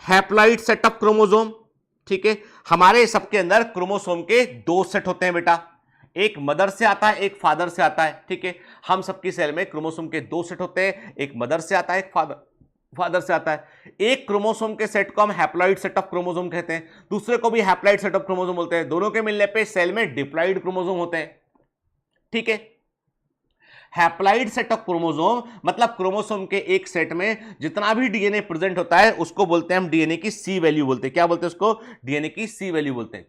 हैप्लॉइड सेट ऑफ क्रोमोसोम, ठीक है। हमारे सबके अंदर क्रोमोसोम के 2 सेट होते हैं बेटा, एक मदर से आता है एक फादर से आता है, ठीक है। हम सबकी सेल में क्रोमोसोम के 2 सेट होते हैं, एक मदर से आता है एक फादर से आता है। एक क्रोमोसोम के सेट को हम हैप्लॉइड सेट ऑफ क्रोमोसोम कहते हैं, दूसरे को भी हैप्लॉइड सेट ऑफ क्रोमोसोम बोलते हैं। दोनों के मिलने पे सेल में डिप्लॉइड क्रोमोसोम होते हैं, ठीक है। हैप्लॉइड सेट ऑफ क्रोमोसोम मतलब क्रोमोसोम के एक सेट में जितना भी डीएनए प्रेजेंट होता है उसको बोलते हैं हम डीएनए की सी वैल्यू बोलते हैं। क्या बोलते हैं उसको? डीएनए की सी वैल्यू बोलते हैं।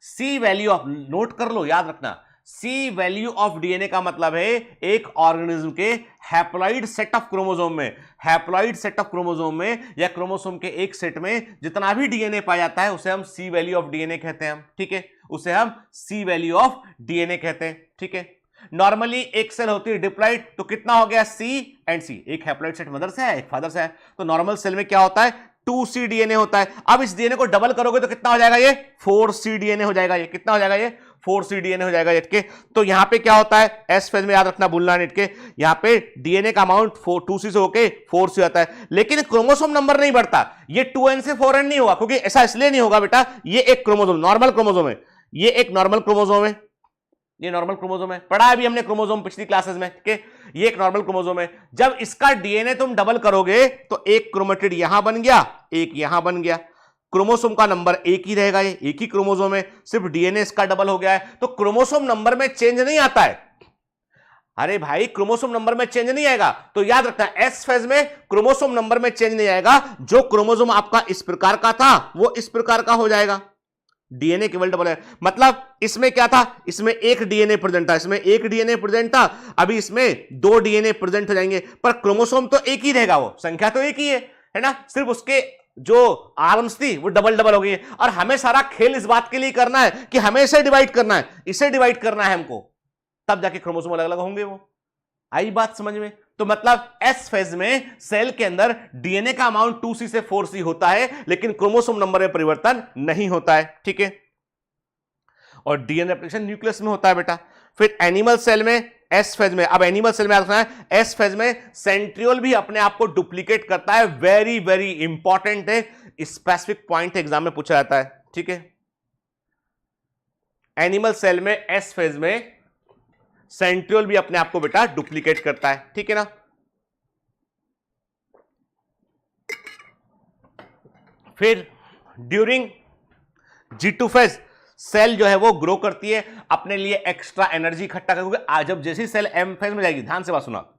सी वैल्यू ऑफ, नोट कर लो, याद रखना, सी वैल्यू ऑफ डीएनए का मतलब है एक ऑर्गेनिज्म के हैप्लॉइड सेट ऑफ क्रोमोसोम में, हैप्लॉइड सेट ऑफ क्रोमोसोम में या क्रोमोसोम के एक सेट में जितना भी डीएनए पाया जाता है उसे हम सी वैल्यू ऑफ डीएनए कहते हैं हम, ठीक है, उसे हम सी वैल्यू ऑफ डीएनए कहते हैं, ठीक है। नॉर्मली एक सेल होती है डिप्लॉइड, तो कितना हो गया सी एंड सी, एक हैप्लॉइड सेट मदर से है एक फादर से है, तो नॉर्मल सेल में क्या होता है 2C डीएनए होता है। अब इस डीएनए को डबल करोगे तो कितना हो जाएगा ये 4C डीएनए हो जाएगा, ये कितना हो जाएगा ये 4C डीएनए हो जाएगा इटके। तो यहां पे क्या होता है एस फेज में, याद रखना भूलना नहीं इटके, यहां पे डीएनए का अमाउंट 2C से होके 4C आता है, लेकिन क्रोमोसोम नंबर नहीं बढ़ता, ये 2n से 4n नहीं होगा, क्योंकि ऐसा इसलिए नहीं होगा बेटा, ये एक क्रोमोसोम नॉर्मल क्रोमोसोम है, ये एक नॉर्मल क्रोमोसोम है, ये नॉर्मल क्रोमोसोम है, पढ़ा है अभी हमने क्रोमोसोम पिछली क्लासेस में, ठीक है, ये एक नॉर्मल क्रोमोसोम है। जब इसका डीएनए तुम डबल करोगे तो एक क्रोमेटिड यहां बन गया, एक यहां बन गया, क्रोमोसोम का नंबर एक ही रहेगा, ये एक ही क्रोमोसोम है, सिर्फ डीएनए इसका डबल हो गया है, तो क्रोमोसोम नंबर में चेंज नहीं आता है। अरे भाई क्रोमोसोम नंबर में चेंज नहीं आएगा, तो याद रखना एस फेज में क्रोमोसोम नंबर में चेंज नहीं आएगा, जो क्रोमोसोम आपका इस प्रकार का था वो इस प्रकार का हो जाएगा, डीएनए केवल डबल है। मतलब इसमें क्या था, इसमें एक डीएनए प्रेजेंट था, इसमें एक डीएनए प्रेजेंट था, अभी इसमें 2 डीएनए प्रेजेंट हो जाएंगे, पर क्रोमोसोम तो एक ही रहेगा, वो संख्या तो एक ही है ना, सिर्फ उसके जो आर्म्स थी वो डबल डबल हो गई है। और हमें सारा खेल इस बात के लिए करना है कि हमें इसे डिवाइड करना है, इसे डिवाइड करना है हमको, तब जाके क्रोमोसोम अलग अलग होंगे। वो आई बात समझ में? तो मतलब एस फेज में सेल के अंदर डीएनए का अमाउंट 2C से 4C होता है, लेकिन क्रोमोसोम नंबर में परिवर्तन नहीं होता है, ठीक है। और डीएनए रेप्लिकेशन न्यूक्लियस में होता है बेटा। फिर एनिमल सेल में एस फेज में, अब एनिमल सेल में रखना है, एस फेज में सेंट्रियोल भी अपने आप को डुप्लीकेट करता है, वेरी वेरी इंपॉर्टेंट है, स्पेसिफिक पॉइंट एग्जाम में पूछा जाता है, ठीक है। एनिमल सेल में एस फेज में सेंट्रियोल भी अपने आप को बेटा डुप्लीकेट करता है, ठीक है ना। फिर ड्यूरिंग G2 फेज सेल जो है वो ग्रो करती है, अपने लिए एक्स्ट्रा एनर्जी इकट्ठा करके, जब जैसी सेल एम फेज में जाएगी, ध्यान से बात सुना,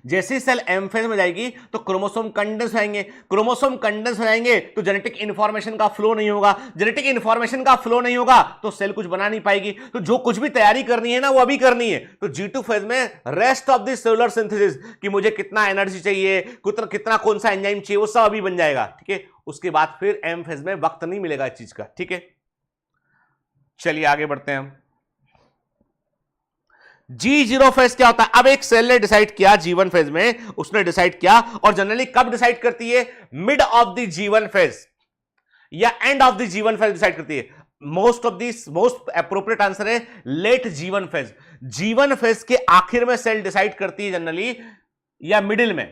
जैसी सेल एम फेज में जाएगी तो क्रोमोसोम कंडेंस हो जाएंगे, क्रोमोसोम कंडेंस हो जाएंगे तो जेनेटिक इंफॉर्मेशन का फ्लो नहीं होगा, जेनेटिक इंफॉर्मेशन का फ्लो नहीं होगा तो सेल कुछ बना नहीं पाएगी, तो जो कुछ भी तैयारी करनी है ना वो अभी करनी है। तो G2 फेज में rest of the cellular synthesis कि मुझे कितना एनर्जी चाहिए, कितना कौन सा एंजाइम चाहिए, वो सब अभी बन जाएगा, ठीक है। उसके बाद फिर एम फेज में वक्त नहीं मिलेगा इस चीज का, ठीक है। चलिए आगे बढ़ते हैं हम। G0 फेज क्या होता है? अब एक सेल ने डिसाइड किया G1 फेज में, उसने डिसाइड किया, और जनरली कब डिसाइड करती है? Mid of the G1 phase या end of the G1 phase decide करती है। मोस्ट अप्रोप्रिएट आंसर है late G1 phase. G1 phase के आखिर में सेल डिसाइड करती है जनरली, या मिडिल में।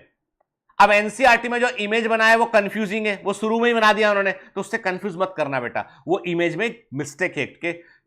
अब एनसीईआरटी में जो इमेज बना है वो कंफ्यूजिंग है, वो शुरू में ही बना दिया उन्होंने, तो उससे कंफ्यूज मत करना बेटा, वो इमेज में मिस्टेक है,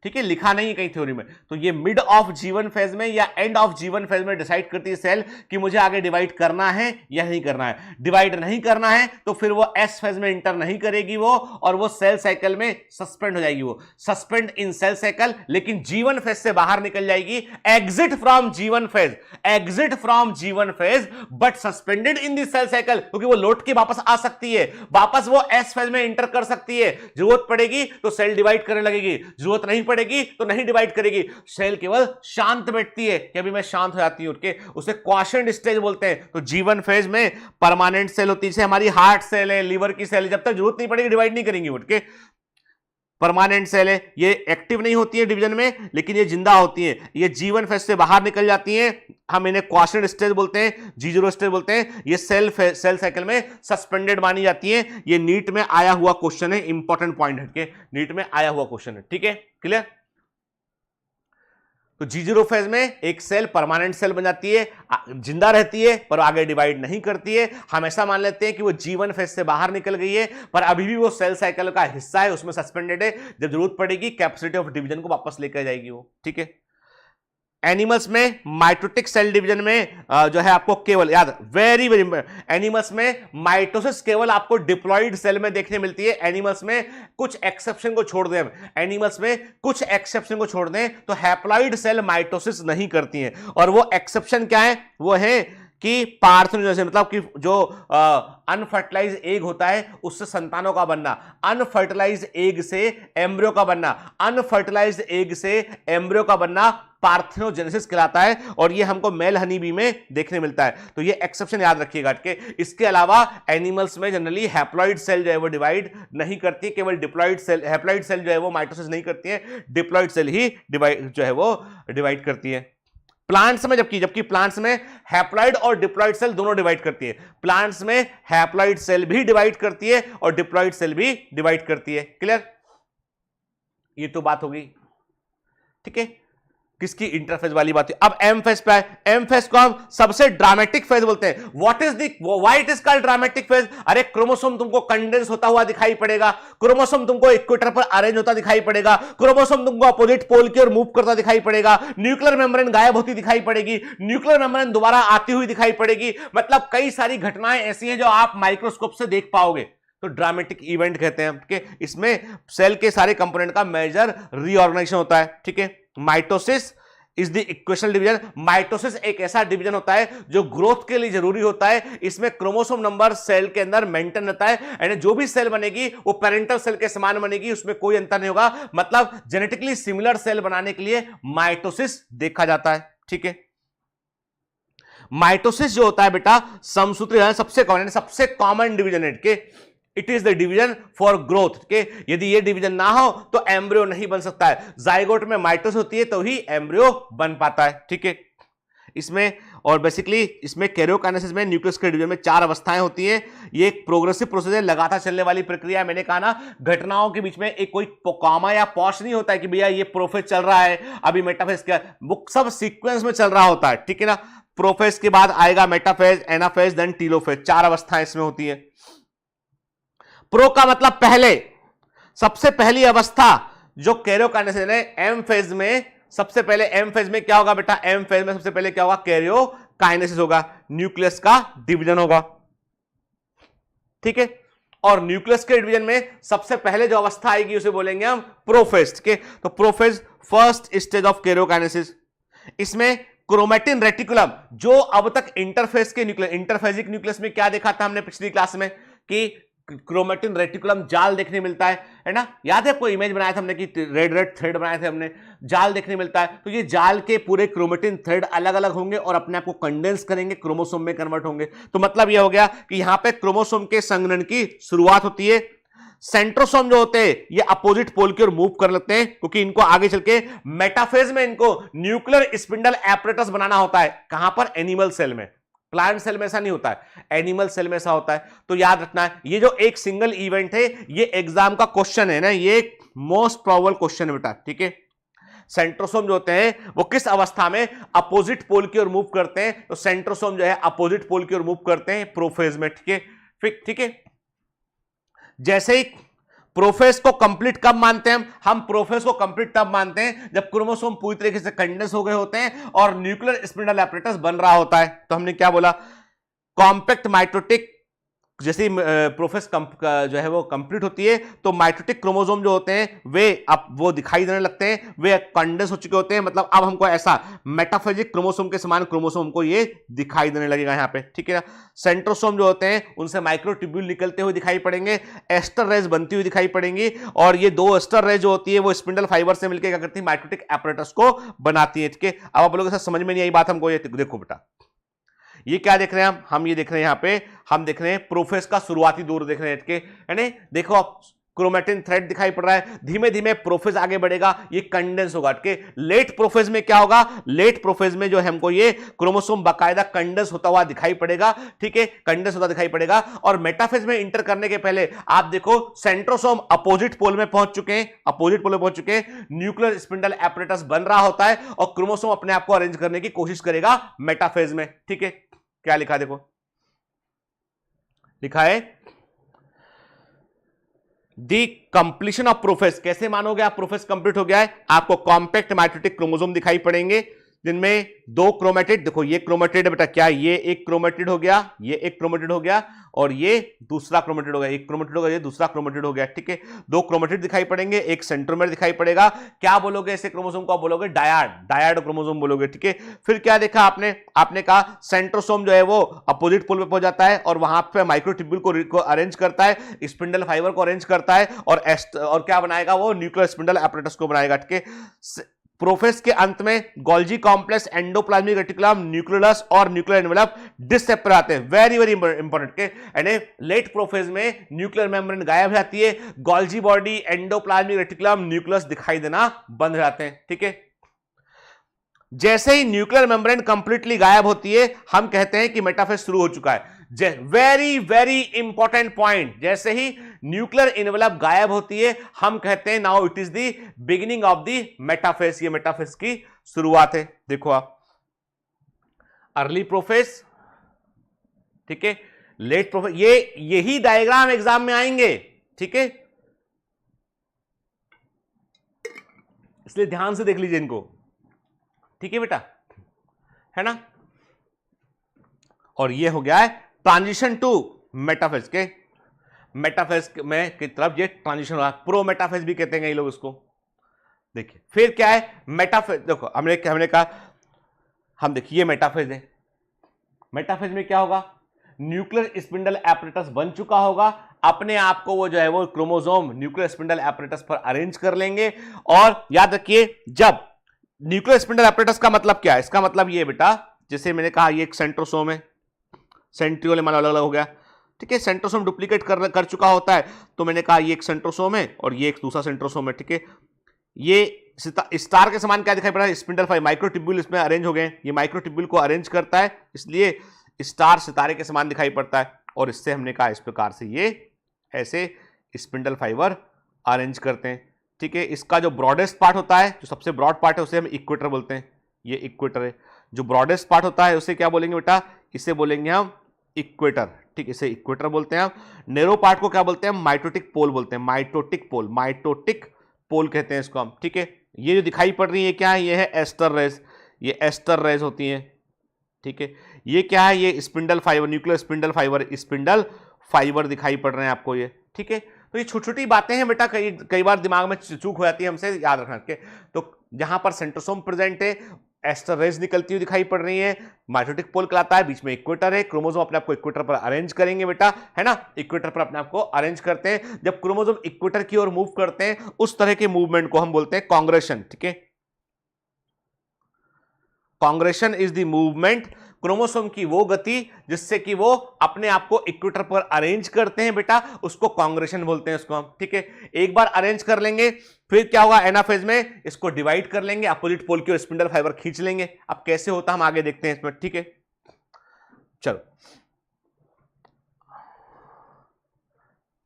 ठीक है, लिखा नहीं है कहीं थ्योरी में। तो ये मिड ऑफ G1 फेज में या एंड ऑफ G1 फेज में डिसाइड करती है सेल कि मुझे आगे डिवाइड करना है या नहीं करना है। डिवाइड नहीं करना है तो फिर वो एस फेज में इंटर नहीं करेगी वो, और वो सेल साइकिल में सस्पेंड हो जाएगी, वो सस्पेंड इन सेल साइकिल, लेकिन G1 फेज से बाहर निकल जाएगी, exit from G1 phase, exit from G1 phase but suspended in the cell cycle, क्योंकि वो लौट के वापस आ सकती है, वापस वो एस फेज में इंटर कर सकती है, जरूरत पड़ेगी तो सेल डिवाइड करने लगेगी, जरूरत नहीं पड़ेगी तो नहीं डिवाइड करेगी। सेल केवल शांत बैठती है कि अभी मैं शांत हो जाती हूं, उसे क्वाशंट स्टेज बोलते हैं। तो G1 फेज में परमानेंट सेल होती है, जैसे हमारी हार्ट सेल है, लिवर की सेल है, जब तक जरूरत नहीं पड़ेगी डिवाइड नहीं करेंगी उठ के। परमानेंट सेल है, ये एक्टिव नहीं होती है डिवीजन में, लेकिन ये जिंदा होती है, ये G1 फेज से बाहर निकल जाती हैं, हम इन्हें क्वाशंट स्टेज बोलते हैं, G0 स्टेज बोलते हैं। ये सेल साइकिल में सस्पेंडेड मानी जाती है। ये नीट में आया हुआ क्वेश्चन है, इंपॉर्टेंट पॉइंट है, नीट में आया हुआ क्वेश्चन है, ठीक है, क्लियर। तो G0 फेज में एक सेल परमानेंट सेल बन जाती है, जिंदा रहती है पर आगे डिवाइड नहीं करती है। हमेशा मान लेते हैं कि वो G1 फेज से बाहर निकल गई है, पर अभी भी वो सेल साइकिल का हिस्सा है, उसमें सस्पेंडेड है, जब जरूरत पड़ेगी कैपेसिटी ऑफ डिवीजन को वापस लेकर जाएगी वो, ठीक है। एनिमल्स में माइटोटिक सेल डिवीजन में जो है आपको केवल याद, वेरी वेरी एनिमल्स में माइटोसिस केवल आपको डिप्लॉइड सेल में देखने मिलती है। एनिमल्स में कुछ एक्सेप्शन को छोड़ दें, एनिमल्स में कुछ एक्सेप्शन को छोड़ दें तो हैप्लॉइड सेल माइटोसिस नहीं करती हैं, और वो एक्सेप्शन क्या है? वो है कि पार्थेनोजेनेसिस मतलब कि जो अनफर्टिलाइज एग होता है उससे संतानों का बनना, अनफर्टिलाइज एग से एम्ब्रियो का बनना, अनफर्टिलाइज एग से एम्ब्रियो का बनना पार्थेनोजेनेसिस कहलाता है। और ये हमको मेल हनी बी में देखने मिलता है, तो ये एक्सेप्शन याद रखिएगा के। इसके अलावा एनिमल्स में जनरली हैप्लॉइड सेल जो है वो डिवाइड नहीं करती, केवल डिप्लॉइड सेल, हैप्लॉइड सेल जो है वो माइटोसिस नहीं करती है, डिप्लॉइड सेल ही डिवाइड जो है वो डिवाइड करती है। प्लांट्स में जबकि प्लांट्स में हैप्लॉइड और डिप्लॉइड सेल दोनों डिवाइड करती है। प्लांट्स में हैप्लॉइड सेल भी डिवाइड करती है और डिप्लॉइड सेल भी डिवाइड करती है। क्लियर? ये तो बात होगी, ठीक है, किसकी इंटरफेज वाली बात है। अब एम फेज पे आए। एम फेज को हम सबसे ड्रामेटिक फेज बोलते हैं। What is the why it is called dramatic phase? अरे क्रोमोसोम तुमको कंडेंस होता हुआ दिखाई पड़ेगा, क्रोमोसोम तुमको इक्वेटर पर अरेंज होता दिखाई पड़ेगा, क्रोमोसोम तुमको अपोजिट पोल की ओर मूव करता दिखाई पड़ेगा, न्यूक्लियर मेम्ब्रेन गायब होती दिखाई पड़ेगी, न्यूक्लियर मेम्ब्रेन दोबारा आती हुई दिखाई पड़ेगी। मतलब कई सारी घटनाएं ऐसी हैं जो आप माइक्रोस्कोप से देख पाओगे, तो ड्रामेटिक इवेंट कहते हैं कि इसमें सेल के सारे कंपोनेंट का मेजर रीऑर्गेनाइजेशन होता है। ठीक है, mitosis is the equational division. Mitosis एक ऐसा डिवीजन होता है जो ग्रोथ के लिए जरूरी होता है। इसमें क्रोमोसोम नंबर सेल के अंदर मेंटेन रहता है, यानी जो भी सेल बनेगी वो पेरेंटल सेल के समान बनेगी, उसमें कोई अंतर नहीं होगा। मतलब जेनेटिकली सिमिलर सेल बनाने के लिए माइटोसिस देखा जाता है। ठीक है, माइटोसिस जो होता है बेटा समसूत्री सबसे कॉमन डिवीजन है के it is the division for growth के। यदि ये डिवीजन ना हो तो एम्ब्रियो नहीं बन सकता है। जाइगोट में माइटोसिस होती है तो ही एम्ब्रियो बन पाता है। ठीक है, इसमें और बेसिकली इसमें कैरियोकाइनेसिस में न्यूक्लियस के डिवीजन में 4 अवस्थाएं होती हैं। ये एक प्रोग्रेसिव प्रोसेस है, लगातार चलने वाली प्रक्रिया है। मैंने कहा ना, घटनाओं के बीच में एक कोई कॉमा या पॉज नहीं होता है कि भैया ये प्रोफेज चल रहा है अभी मेटाफेज का, वो सब सीक्वेंस में चल रहा होता है। ठीक है ना, प्रोफेज के बाद आएगा मेटाफेज, एनाफेज, देन टीलोफेज। 4 अवस्थाएं इसमें होती है। प्रो का मतलब पहले, सबसे पहली अवस्था जो कैरियोकाइनेसिस है एम फेज में, सबसे पहले एम फेज में क्या होगा बेटा? एम फेज में सबसे पहले क्या होगा? कैरियोकाइनेसिस होगा, न्यूक्लियस का डिवीजन होगा। ठीक है, और न्यूक्लियस के डिवीजन में सबसे पहले जो अवस्था आएगी उसे बोलेंगे हम प्रोफेज के। तो prophase first stage of karyokinesis. इसमें क्रोमेटिन रेटिकुलम जो अब तक इंटरफेज के न्यूक्लियस, इंटरफेजिक न्यूक्लियस में क्या देखा था हमने पिछली क्लास में कि क्रोमेटिन रेटिकुलम जाल देखने मिलता है ना? याद है कोई इमेज बनाया था हमने कि रेड रेड थ्रेड बनाए थे हमने, जाल देखने मिलता है। तो ये जाल के पूरे क्रोमेटिन थ्रेड अलग अलग होंगे और अपने आप को कंडेंस करेंगे, क्रोमोसोम में कन्वर्ट होंगे। तो मतलब ये हो गया कि यहां पे क्रोमोसोम के संघनन की शुरुआत होती है। सेंट्रोसोम जो होते हैं ये अपोजिट पोल की ओर मूव कर लेते हैं, क्योंकि इनको आगे चल के मेटाफेज में इनको न्यूक्लियर स्पिंडल एपरेटस बनाना होता है। कहां पर? एनिमल सेल में। प्लांट सेल में ऐसा नहीं होता है, एनिमल सेल में ऐसा होता है। तो याद रखना है, ये जो एक सिंगल इवेंट है ये एग्जाम का क्वेश्चन है ना, ये मोस्ट प्रोबेबल क्वेश्चन है बेटा। ठीक है, सेंट्रोसोम जो होते हैं वो किस अवस्था में अपोजिट पोल की ओर मूव करते हैं? तो सेंट्रोसोम जो है अपोजिट पोल की ओर मूव करते हैं प्रोफेज में। ठीक है, ठीक है, जैसे ही प्रोफेज को कंप्लीट कब मानते हैं हम प्रोफेज को कंप्लीट तब मानते हैं जब क्रोमोसोम पूरी तरीके से कंडेंस हो गए होते हैं और न्यूक्लियर स्पिंडल एपरेटस बन रहा होता है। तो हमने क्या बोला? कॉम्पैक्ट माइटोटिक, जैसे प्रोफेज जो है वो कंप्लीट होती है तो माइटोटिक क्रोमोसोम जो होते हैं वे अब वो दिखाई देने लगते हैं, वे कंडेंस हो चुके होते हैं। मतलब अब हमको ऐसा मेटाफेजिक क्रोमोसोम के समान क्रोमोसोम को ये दिखाई देने लगेगा यहाँ पे। ठीक है ना, सेंट्रोसोम जो होते हैं उनसे माइक्रोट्यूब्यूल निकलते हुए दिखाई पड़ेंगे, एस्टर रेज बनती हुई दिखाई पड़ेंगी, और ये 2 एस्टर रेज जो होती है वो स्पिंडल फाइबर से मिलकर क्या करती है? माइटोटिक एपरेटस को बनाती है। ठीक है, अब आप लोगों के साथ समझ में नहीं आई बात हमको, ये देखो बेटा, ये क्या देख रहे हैं हम ये देख रहे हैं यहाँ पे, हम देख रहे हैं प्रोफेज का शुरुआती दौर देख रहे हैं। यानी देखो आप क्रोमेटिन थ्रेड दिखाई पड़ रहा है, धीमे धीमे प्रोफेज आगे बढ़ेगा, ये कंडेंस होगा। लेट प्रोफेज में क्या होगा? लेट प्रोफेज में जो है हमको ये क्रोमोसोम बाकायदा कंडेंस होता हुआ दिखाई पड़ेगा। ठीक है, कंडेंस होता दिखाई पड़ेगा। और मेटाफेज में इंटर करने के पहले आप देखो सेंट्रोसोम अपोजिट पोल में पहुंच चुके हैं, अपोजिट पोल में पहुंच चुके हैं, न्यूक्लियर स्पिंडल एपरेटस बन रहा होता है और क्रोमोसोम अपने आप को अरेंज करने की कोशिश करेगा मेटाफेज में। ठीक है, क्या लिखा देखो, लिखा है दी कंप्लीशन ऑफ प्रोफेज। कैसे मानोगे आप प्रोफेज कंप्लीट हो गया है? आपको कॉम्पैक्ट माइटोटिक क्रोमोसोम दिखाई पड़ेंगे, जिनमें दो क्रोमेटिड, देखो ये क्रोमेटिड है बेटा, क्या ये एक क्रोमेटिड हो गया, ये एक क्रोमेटिड हो गया, और ये दूसरा क्रोमेटिड हो गया, एक क्रोमेटिड हो गया, ये दूसरा क्रोमेटिड हो गया, ठीक है। दो क्रोमेटिड दिखाई पड़ेंगे, एक सेंट्रोमेर दिखाई पड़ेगा। क्या बोलोगे ऐसे क्रोमोसोम को? आप बोलोगे डायड, डायड क्रोमोसोम बोलोगे, ठीक है। फिर क्या देखा आपने? आपने कहा सेंट्रोसोम जो है वो अपोजिट पोल पे पहुंच जाता है और वहां पे माइक्रोट्यूब्यूल को अरेंज करता है, स्पिंडल फाइबर को अरेंज करता है, और क्या बनाएगा वो? न्यूक्लियर स्पिंडल एपरेटस को बनाएगा, ठीक है। प्रोफेज के अंत में Golgi complex, endoplasmic reticulum, nucleus और न्यूक्लियर एनवेलप डिसेपर आते हैं, वेरी वेरी इंपॉर्टेंट के। यानी लेट प्रोफेज में न्यूक्लियर मेम्ब्रेन गायब हो जाती है, Golgi body, endoplasmic reticulum, nucleus दिखाई देना बंद हो जाते हैं, ठीक है। जैसे ही न्यूक्लियर मेम्ब्रेन कंप्लीटली गायब होती है, हम कहते हैं कि मेटाफेज शुरू हो चुका है। वेरी वेरी इंपॉर्टेंट पॉइंट, जैसे ही न्यूक्लियर इनवेलप गायब होती है, हम कहते हैं now it is the beginning of the metaphase, ये मेटाफेज की शुरुआत है। देखो आप, अर्ली प्रोफेज, ठीक है, लेट प्रोफेज, यही डायग्राम एग्जाम में आएंगे, ठीक है, इसलिए ध्यान से देख लीजिए इनको, ठीक है बेटा, है ना। और ये हो गया है ट्रांजिशन टू मेटाफेज के, मेटाफेज में की तरफ ये ट्रांजिशन हुआ, प्रो मेटाफेज भी कहते हैं ये लोग इसको। देखिए फिर क्या है मेटाफेज, देखो हमने कहा, हम देखिए ये मेटाफेज है, मेटाफेज में क्या होगा? न्यूक्लियर स्पिंडल एपरेटस बन चुका होगा, अपने आप को वो जो है वो क्रोमोसोम न्यूक्लियर स्पिंडल एपरेटस पर अरेंज कर लेंगे। और याद रखिए, जब न्यूक्लियर स्पिंडल एपरेटस का मतलब क्या है? इसका मतलब ये बेटा, जैसे मैंने कहा ये एक सेंट्रोसोम है, सेंट्रियोल मान अलग अलग हो गया, ठीक है, सेंट्रोसोम डुप्लीकेट कर चुका होता है, तो मैंने कहा ये एक सेंट्रोसोम है और ये एक दूसरा सेंट्रोसोम है, ठीक है। ये स्टार के समान क्या दिखाई पड़ रहा है? स्पिंडल फाइबर, माइक्रोट्यूब्यूल इसमें अरेंज हो गए, ये माइक्रोट्यूब्यूल को अरेंज करता है, इसलिए स्टार सितारे के समान दिखाई पड़ता है। और इससे हमने कहा इस प्रकार से ये ऐसे स्पिंडल फाइबर अरेंज करते हैं, ठीक है। इसका जो ब्रॉडेस्ट पार्ट होता है, जो सबसे ब्रॉड पार्ट है, उसे हम इक्वेटर बोलते हैं, ये इक्वेटर है। जो ब्रॉडेस्ट पार्ट होता है उसे क्या बोलेंगे बेटा? इसे बोलेंगे हम इक्वेटर, ठीक, इसे इक्वेटर बोलते हैं हम। नेरो पार्ट को क्या बोलते हैं? माइटोटिक पोल बोलते हैं, माइटोटिक पोल, माइटोटिक पोल कहते हैं इसको हम, ठीक है। ये जो दिखाई पड़ रही है क्या है? ये है एस्टर रेज, ये एस्टर रेज होती हैं, ठीक है। ये क्या है? ये spindle fibre, nuclear spindle fibre, spindle fibre दिखाई पड़ रहे हैं आपको ये, ठीक है। तो ये छोटी छोटी बातें हैं बेटा, कई बार दिमाग में चूक हो जाती है, हमसे याद रखना के। तो जहां पर सेंट्रोसोम प्रेजेंट है, एस्टर रेज निकलती हुई दिखाई पड़ रही है, माइटोटिक पोल कहलाता है, बीच में इक्वेटर है, क्रोमोसोम अपने आप को इक्वेटर पर अरेंज करेंगे बेटा, है ना, इक्वेटर पर अपने आप को अरेंज करते हैं। जब क्रोमोसोम इक्वेटर की ओर मूव करते हैं, उस तरह के मूवमेंट को हम बोलते हैं कांग्रेशन, ठीक है। कांग्रेशन इज द मूवमेंट, क्रोमोसोम की वो गति जिससे कि वो अपने आप को इक्वेटर पर अरेंज करते हैं बेटा, उसको कांग्रेशन बोलते हैं इसको हम, ठीक है। एक बार अरेंज कर लेंगे, फिर क्या होगा? एनाफेज में इसको डिवाइड कर लेंगे, अपोजिट पोल की ओर स्पिंडल फाइबर खींच लेंगे। अब कैसे होता हम आगे देखते हैं इसमें, ठीक है। चलो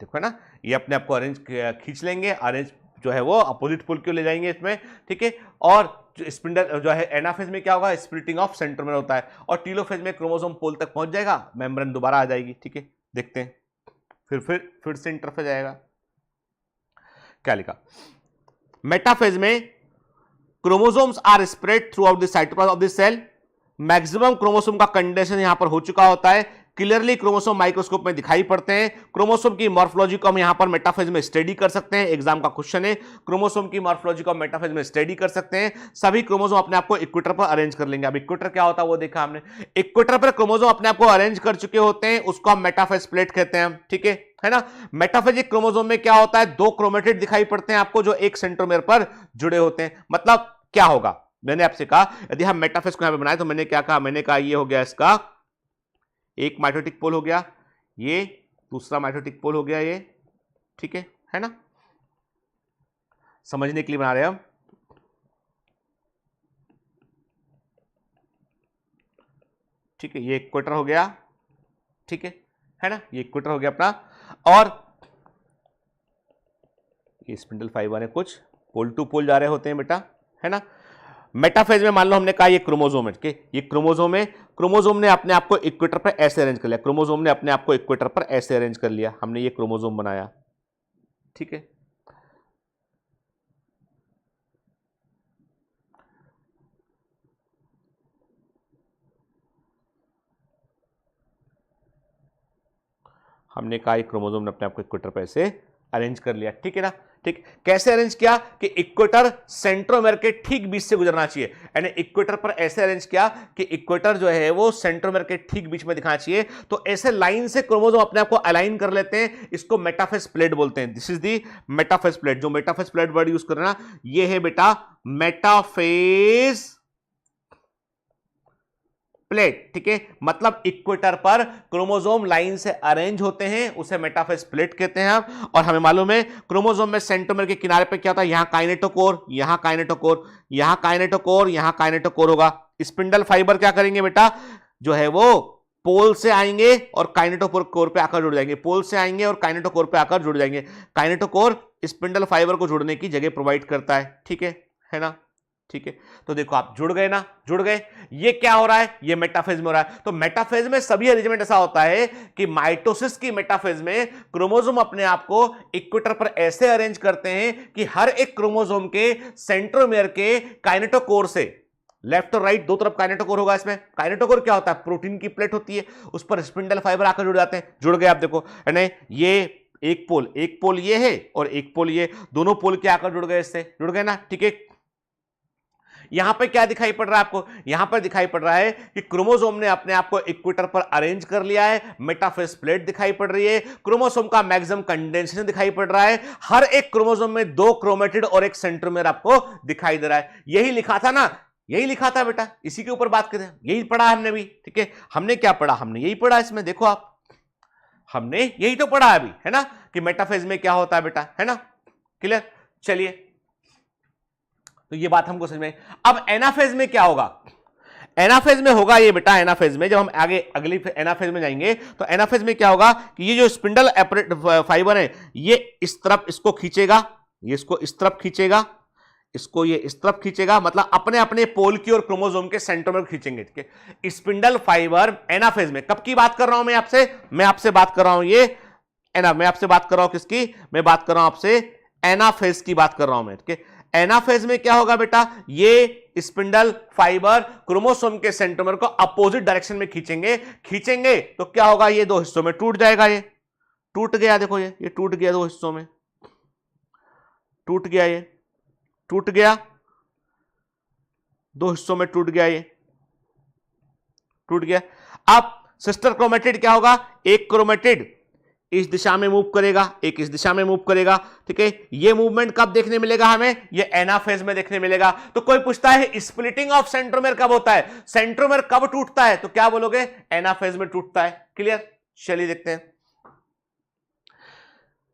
देखो ना, ये अपने आप को अरेंज खींच लेंगे, अरेंज जो है वो अपोजिट पोल की ओर ले जाएंगे इसमें, ठीक है। और जो स्पिंडल जो है एनाफेज में क्या होगा? स्प्लिटिंग ऑफ सेंट्रोमेर होता है, और टीलोफेज में क्रोमोसोम पोल तक पहुंच जाएगा, मेम्ब्रेन दोबारा आ जाएगी, ठीक है। देखते हैं फिर से इंटरफेज आएगा। क्या लिखा? मेटाफेज में chromosomes are spread throughout the cytoplasm of the cell, maximum chromosome का कंडेंसेशन यहां पर हो चुका होता है, क्लियरली क्रोमोसोम माइक्रोस्कोप में दिखाई पड़ते हैं। क्रोमोसोम की मॉर्फोलॉजी को हम यहां पर मेटाफेज में स्टडी कर सकते हैं, एग्जाम का क्वेश्चन है, क्रोमोसोम की मॉर्फोलॉजी को हम मेटाफेज में स्टडी कर सकते हैं। सभी क्रोमोसोम अपने आप को इक्वेटर पर अरेंज कर लेंगे। अब इक्वेटर क्या होता है वो देखा हमने, इक्वेटर पर क्रोमोसोम अपने आप को अरेंज कर चुके होते हैं, उसको हम मेटाफेज प्लेट कहते हैं, ठीक है ना। मेटाफेजिक क्रोमोसोम में क्या होता है? दो क्रोमेटिड दिखाई पड़ते हैं आपको, जो एक सेंट्रोमेर पर जुड़े होते हैं। मतलब क्या होगा? मैंने आपसे कहा यदि हम मेटाफेज को यहां पे बनाए, तो मैंने क्या कहा? मैंने कहा ये हो गया इसका एक माइटोटिक पोल हो गया, ये दूसरा माइटोटिक पोल हो गया, ये, ठीक है ना। समझने के लिए बना रहे हैं हम, ठीक है। ये इक्वेटर हो गया, ठीक है ना, ये इक्वेटर हो गया अपना, और ये स्पिंडल फाइबर है, कुछ पोल टू पोल जा रहे होते हैं बेटा, है ना। मेटाफेज में मान लो हमने कहा ये क्रोमोसोम है, ठीक है, ये क्रोमोसोम है, क्रोमोसोम ने अपने आप को इक्वेटर पर ऐसे अरेंज कर लिया, क्रोमोसोम ने अपने आप को इक्वेटर पर ऐसे अरेंज कर लिया, हमने ये क्रोमोसोम बनाया, ठीक है। हमने कहा क्रोमोसोम ने अपने आप को इक्वेटर पर ऐसे अरेंज कर लिया, ठीक है ना। ठीक, कैसे अरेंज किया कि इक्वेटर सेंट्रोमेर के ठीक बीच से गुजरना चाहिए, यानी इक्वेटर पर ऐसे अरेंज किया कि इक्वेटर जो है वो सेंट्रोमेर के ठीक बीच में दिखाना चाहिए। तो ऐसे लाइन से क्रोमोसोम अपने आप को अलाइन कर लेते हैं, इसको मेटाफेज प्लेट बोलते हैं। This is the metaphase plate. जो मेटाफेज प्लेट वर्ड यूज कर रहे हैं ना, ये है बेटा मेटाफेज प्लेट, ठीक है। मतलब इक्वेटर पर क्रोमोसोम लाइन से अरेंज होते हैं, उसे मेटाफेज प्लेट कहते हैं हम। और हमें मालूम है क्रोमोसोम में सेंट्रोमेर के किनारे पे क्या होता है, यहां काइनेटोकोर, यहां काइनेटोकोर, यहां काइनेटोकोर, यहां काइनेटोकोर होगा। स्पिंडल फाइबर क्या करेंगे बेटा, जो है वो पोल से आएंगे और काइनेटोकोर पे आकर जुड़ जाएंगे, पोल से आएंगे और काइनेटोकोर पे आकर जुड़ जाएंगे। काइनेटोकोर स्पिंडल फाइबर को जुड़ने की जगह प्रोवाइड करता है, ठीक है ना। ठीक है, तो देखो आप जुड़ गए ना, जुड़ गए। ये क्या हो रहा है, ये मेटाफेज में हो रहा है। तो मेटाफेज में सभी अरेंजमेंट ऐसा होता है कि माइटोसिस की मेटाफेज में क्रोमोसोम अपने आप को इक्वेटर पर ऐसे अरेंज करते हैं कि हर एक क्रोमोसोम के सेंट्रोमेयर के काइनेटोकोर से, लेफ्ट और राइट दो तरफ काइनेटोकोर होगा। इसमें काइनेटोकोर क्या होता है, प्रोटीन की प्लेट होती है, उस पर स्पिंडल फाइबर आकर जुड़ जाते हैं। जुड़ गए आप देखो, यानी ये एक पोल ये है और एक पोल ये, दोनों पोल के आकर जुड़ गए, इससे जुड़ गए ना, ठीक है। यहां पे क्या दिखाई पड़ रहा है आपको, यहां पर दिखाई पड़ रहा है कि क्रोमोसोम ने अपने आप को इक्वेटर पर अरेंज कर लिया है, मेटाफेज प्लेट दिखाई पड़ रही है, क्रोमोसोम का मैक्सिमम कंडेंसेशन दिखाई पड़ रहा है, हर एक क्रोमोसोम में 2 क्रोमेटिड और एक सेंट्रोमेर आपको दिखाई दे रहा है। यही लिखा था ना, यही लिखा था बेटा, इसी के ऊपर बात करें, यही पढ़ा हमने भी, ठीक है। हमने क्या पढ़ा, हमने यही पढ़ा, इसमें देखो आप, हमने यही तो पढ़ा अभी, है ना, कि मेटाफेज में क्या होता है बेटा, है ना। क्लियर, चलिए, तो ये बात हमको समझ में। अब एनाफेज में क्या होगा, एनाफेज में होगा ये बेटा, एनाफेज में जब हम आगे अगली एनाफेज में जाएंगे तो एनाफेज में क्या होगा कि ये जो स्पिंडल फाइबर है ये इस तरफ इसको खींचेगा, ये इसको इस तरफ खींचेगा, इसको ये इस तरफ खींचेगा, मतलब अपने अपने पोल की और क्रोमोसोम के सेंट्रोमेर खींचेंगे, ठीक है। स्पिंडल फाइबर एनाफेज में, कब की बात कर रहा हूं मैं आपसे बात कर रहा हूं ये मैं आपसे बात कर रहा हूं किसकी, मैं बात कर रहा हूं आपसे एनाफेज की बात कर रहा हूं मैं, ठीक है। एनाफेज में क्या होगा बेटा, ये स्पिंडल फाइबर क्रोमोसोम के सेंट्रोमेर को अपोजिट डायरेक्शन में खींचेंगे तो क्या होगा, ये 2 हिस्सों में टूट जाएगा, ये टूट गया, देखो ये टूट गया 2 हिस्सों में, टूट गया, ये टूट गया 2 हिस्सों में, टूट गया, ये टूट गया। अब सिस्टर क्रोमेटिड क्या होगा, एक क्रोमेटिड इस दिशा में मूव करेगा, एक इस दिशा में मूव करेगा, ठीक है। ये मूवमेंट कब देखने मिलेगा हमें, ये एनाफेज में देखने मिलेगा। तो कोई पूछता है स्प्लिटिंग ऑफ सेंट्रोमेर कब होता है, सेंट्रोमेर कब टूटता है, तो क्या बोलोगे, एनाफेज में टूटता है। क्लियर, चलिए देखते हैं।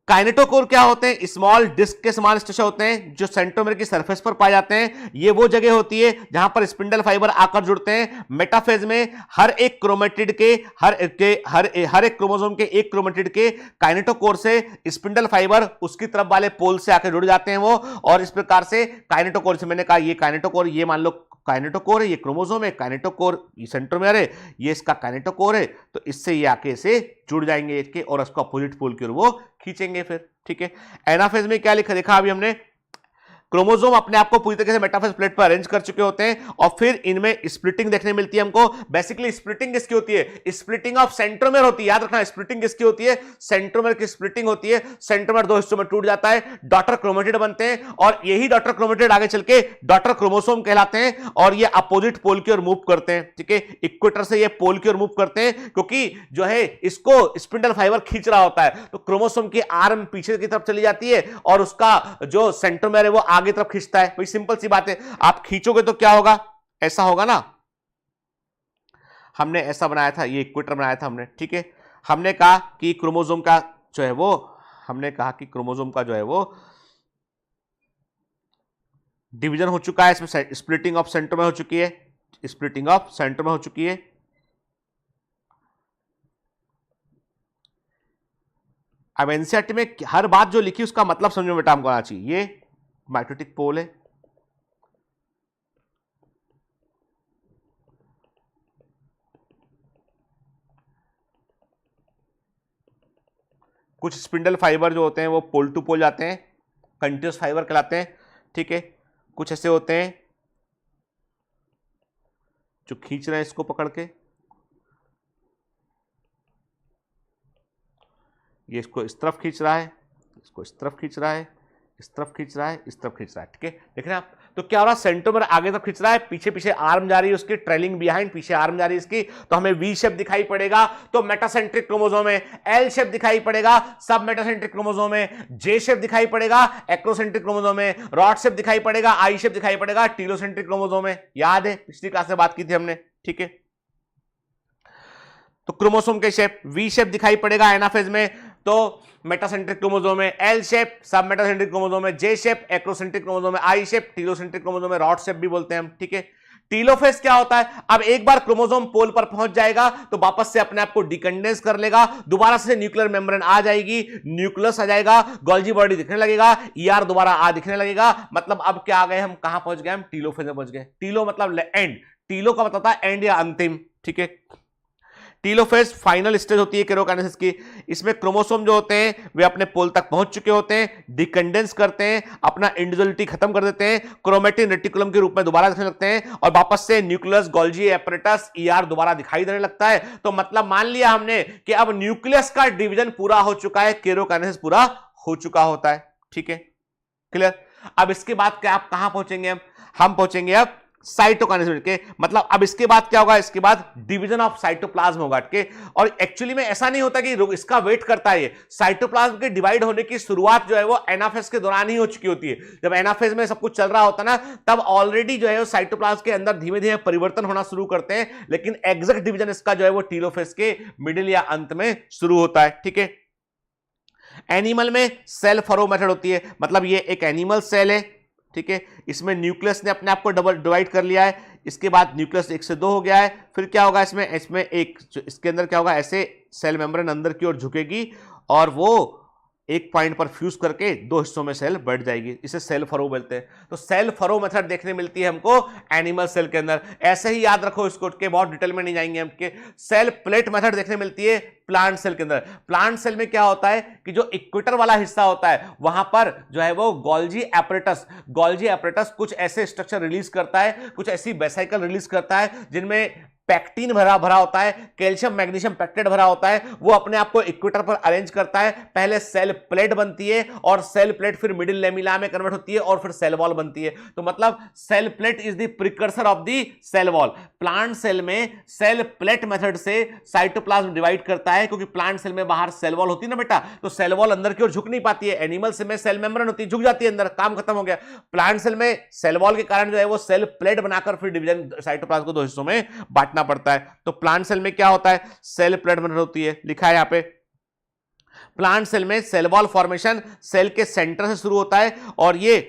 काइनेटोकोर क्या होते हैं, स्मॉल डिस्क के समान स्ट्रक्चर होते हैं जो सेंट्रोमेर की सरफेस पर पाए जाते हैं। ये वो जगह होती है जहां पर स्पिंडल फाइबर आकर जुड़ते हैं। मेटाफेज में हर एक क्रोमेटिड के हर एक क्रोमोसोम के एक क्रोमेटिड के काइनेटोकोर से स्पिंडल फाइबर उसकी तरफ वाले पोल से आकर जुड़ जाते हैं वो, और इस प्रकार से काइनेटोकोर से, मैंने कहा ये काइनेटोकोर, ये मान लो काइनेटोकोर है, ये क्रोमोसोम है, काइनेटोकोर ये सेंट्रोमेर है, ये इसका काइनेटोकोर है, तो इससे ये आके से जुड़ जाएंगे इसके और उसको अपोजिट पोल की ओर वो खींचेंगे फिर, ठीक है। एनाफेज में क्या लिखा देखा अभी हमने, क्रोमोसोम अपने आप को पूरी तरीके से मेटाफेज प्लेट पर अरेंज कर चुके होते हैं और फिर इनमें स्प्लिटिंग देखने मिलती है हमको। बेसिकली स्प्लिटिंग किसकी होती है, स्प्लिटिंग ऑफ सेंट्रोमेर होती है, याद रखना, स्प्लिटिंग किसकी होती है, सेंट्रोमेर की स्प्लिटिंग होती है। सेंट्रोमेर 2 हिस्सों में टूट जाता है, डॉटर क्रोमेटिड बनते हैं और यही डॉटर क्रोमेटिड आगे चल के डॉटर क्रोमोसोम कहलाते हैं और ये अपोजिट पोल की ओर मूव करते हैं, ठीक है। इक्वेटर से ये पोल की ओर मूव करते हैं क्योंकि जो है इसको स्पिंडल फाइबर खींच रहा होता है, तो क्रोमोसोम की आर्म पीछे की तरफ चली जाती है और उसका जो सेंट्रोमेर है वो आगे तरफ खींचता है। भाई सिंपल सी बात है, आप खींचोगे तो क्या होगा, ऐसा होगा ना, हमने ऐसा बनाया था, ये इक्वेटर बनाया था हमने, ठीक है। हमने कहा कि क्रोमोसोम का जो है वो, हमने कहा कि क्रोमोसोम का जो है वो डिवीजन हो चुका है, इसमें स्प्लिटिंग ऑफ सेंट्रोमेर हो चुकी है, स्प्लिटिंग ऑफ सेंट्रोमेर हो चुकी है। अब एनसीईआरटी में हर बात जो लिखी उसका मतलब समझो बेटा हमको आना चाहिए। ये माइटोटिक पोल है, कुछ स्पिंडल फाइबर जो होते हैं वो पोल टू पोल जाते हैं, कंटिन्यूस फाइबर कहलाते हैं, ठीक है। कुछ ऐसे होते हैं जो खींच रहे हैं इसको पकड़ के, ये इसको इस तरफ खींच रहा है, इसको इस तरफ खींच रहा है, इस तरफ खींच रहा है, इस तरफ खींच रहा है, ठीक है, देख रहे हैं आप। तो क्या हो रहा है, सेंट्रोमर आगे तक खींच रहा है, पीछे पीछे आर्म जा रही है उसकी, ट्रेलिंग बिहाइंड, पीछे आर्म जा रही है इसकी, तो हमें वी शेप दिखाई पड़ेगा। तो मेटासेंट्रिक क्रोमोसोम में एल शेप दिखाई पड़ेगा, सब मेटासेंट्रिक क्रोमोसोम में जे शेप दिखाई पड़ेगा, एक्रोसेंट्रिक क्रोमोसोम में रॉड शेप दिखाई पड़ेगा, आई शेप दिखाई पड़ेगा, टीलोसेंट्रिक क्रोमोसोम में, याद है पिछली क्लास में बात की थी हमने, ठीक है। तो क्रोमोसोम के शेप वी शेप दिखाई पड़ेगा एनाफेज में, तो मेटासेंट्रिक क्रोमोसोम में एल शेप, सब मेटासेंट्रिक क्रोमोसोम में जे शेप, एक्रोसेंट्रिक क्रोमोसोम में आई शेप, टीलोसेंट्रिक क्रोमोसोम में रॉड शेप भी बोलते हैं हम, ठीक है। टीलोफेज क्या होता है, अब एक बार क्रोमोसोम पोल पर पहुंच जाएगा तो वापस से अपने आप को डिकंडेंस कर लेगा, दोबारा से न्यूक्लियर मेम्ब्रेन आ जाएगी, न्यूक्लियस आ जाएगा, गोल्जी बॉडी दिखने लगेगा, ईआर दोबारा आ दिखने लगेगा। मतलब अब क्या आ गए हम, कहां पहुंच गए हम, टीलोफेज में पहुंच गए। टीलो मतलब एंड, टीलो का मतलब है एंड या अंतिम, ठीक है। टीलोफेज फाइनल स्टेज होती है केरोकाइनेसिस की। इसमें क्रोमोसोम जो होते हैं वे अपने पोल तक पहुंच चुके होते हैं, डिकंडेंस करते हैं, अपना इंडिविजुअलिटी खत्म कर देते हैं, क्रोमेटिन रेटिकुलम के रूप में दोबारा दिखने लगते हैं और वापस से न्यूक्लियस, गोल्जी एपरेटस, ईआर दोबारा दिखाई देने लगता है। तो मतलब मान लिया हमने कि अब न्यूक्लियस का डिवीजन पूरा हो चुका है, केरोकाइनेसिस पूरा हो चुका होता है, ठीक है, क्लियर। अब इसके बाद क्या, आप कहां पहुंचेंगे, हम पहुंचेंगे अब साइटोकाइनेसिस के, मतलब अब इसके बाद क्या होगा, इसके बाद डिवीजन ऑफ साइटोप्लाज्म होगा, ठीक है। और एक्चुअली में ऐसा नहीं होता कि इसका वेट करता है, ये साइटोप्लाज्म के डिवाइड होने की शुरुआत जो है वो एनाफेज के दौरान ही हो चुकी होती है। जब एनाफेज में सब कुछ चल रहा होता है ना, तब ऑलरेडी जो है वो साइटोप्लाज्म के अंदर धीमे धीमे परिवर्तन होना शुरू करते हैं, लेकिन एग्जैक्ट डिवीजन इसका जो है वो टीलोफेज के मिडिल या अंत में शुरू होता है, ठीक है। एनिमल में सेल फरो मेथड होती है, मतलब ये एक एनिमल सेल है, ठीक है, इसमें न्यूक्लियस ने अपने आप को डबल डिवाइड कर लिया है, इसके बाद न्यूक्लियस 1 से 2 हो गया है, फिर क्या होगा इसमें एक इसके अंदर क्या होगा, ऐसे सेल मेम्ब्रेन अंदर की ओर झुकेगी और वो एक पॉइंट पर फ्यूज करके 2 हिस्सों में सेल बढ़ जाएगी, इसे सेल फरो बोलते हैं। तो सेल फरो मेथड देखने मिलती है हमको एनिमल सेल के अंदर, ऐसे ही याद रखो इसको, के बहुत डिटेल में नहीं जाएंगे हम। के सेल प्लेट मेथड देखने मिलती है प्लांट सेल के अंदर। प्लांट सेल में क्या होता है कि जो इक्वेटर वाला हिस्सा होता है वहां पर जो है वो गोल्जी एपरेटस कुछ ऐसे स्ट्रक्चर रिलीज करता है, कुछ ऐसी वेसिकल रिलीज करता है जिनमें पैक्टिन भरा होता है, कैल्शियम मैग्नीशियम पैक्टेट भरा होता है, वो अपने आप को इक्वेटर पर अरेंज करता है। पहले सेल प्लेट बनती है और सेल प्लेट फिर मिडिल लेमिला में कन्वर्ट होती है और फिर सेल वॉल बनती है। तो मतलब cell plate is the precursor of the cell wall. Plant cell में सेल प्लेट मेथड से साइटोप्लाज्म डिवाइड करता है, क्योंकि प्लांट सेल में बाहर सेल वॉल होती है ना बेटा, तो सेल वॉल अंदर की ओर झुक नहीं पाती है। एनिमल सेल में सेल मेम्ब्रेन होती है, झुक जाती है अंदर, काम खत्म हो गया। प्लांट सेल में सेल वॉल के कारण जो है वो सेल प्लेट बनाकर फिर डिवीजन साइटोप्लाज्म को 2 हिस्सों में बांटना पड़ता है। तो प्लांट सेल में क्या होता है, सेल प्लेट मेथड होती है, लिखा है यहां पे। प्लांट सेल में सेल वॉल फॉर्मेशन सेल के सेंटर से शुरू होता है और ये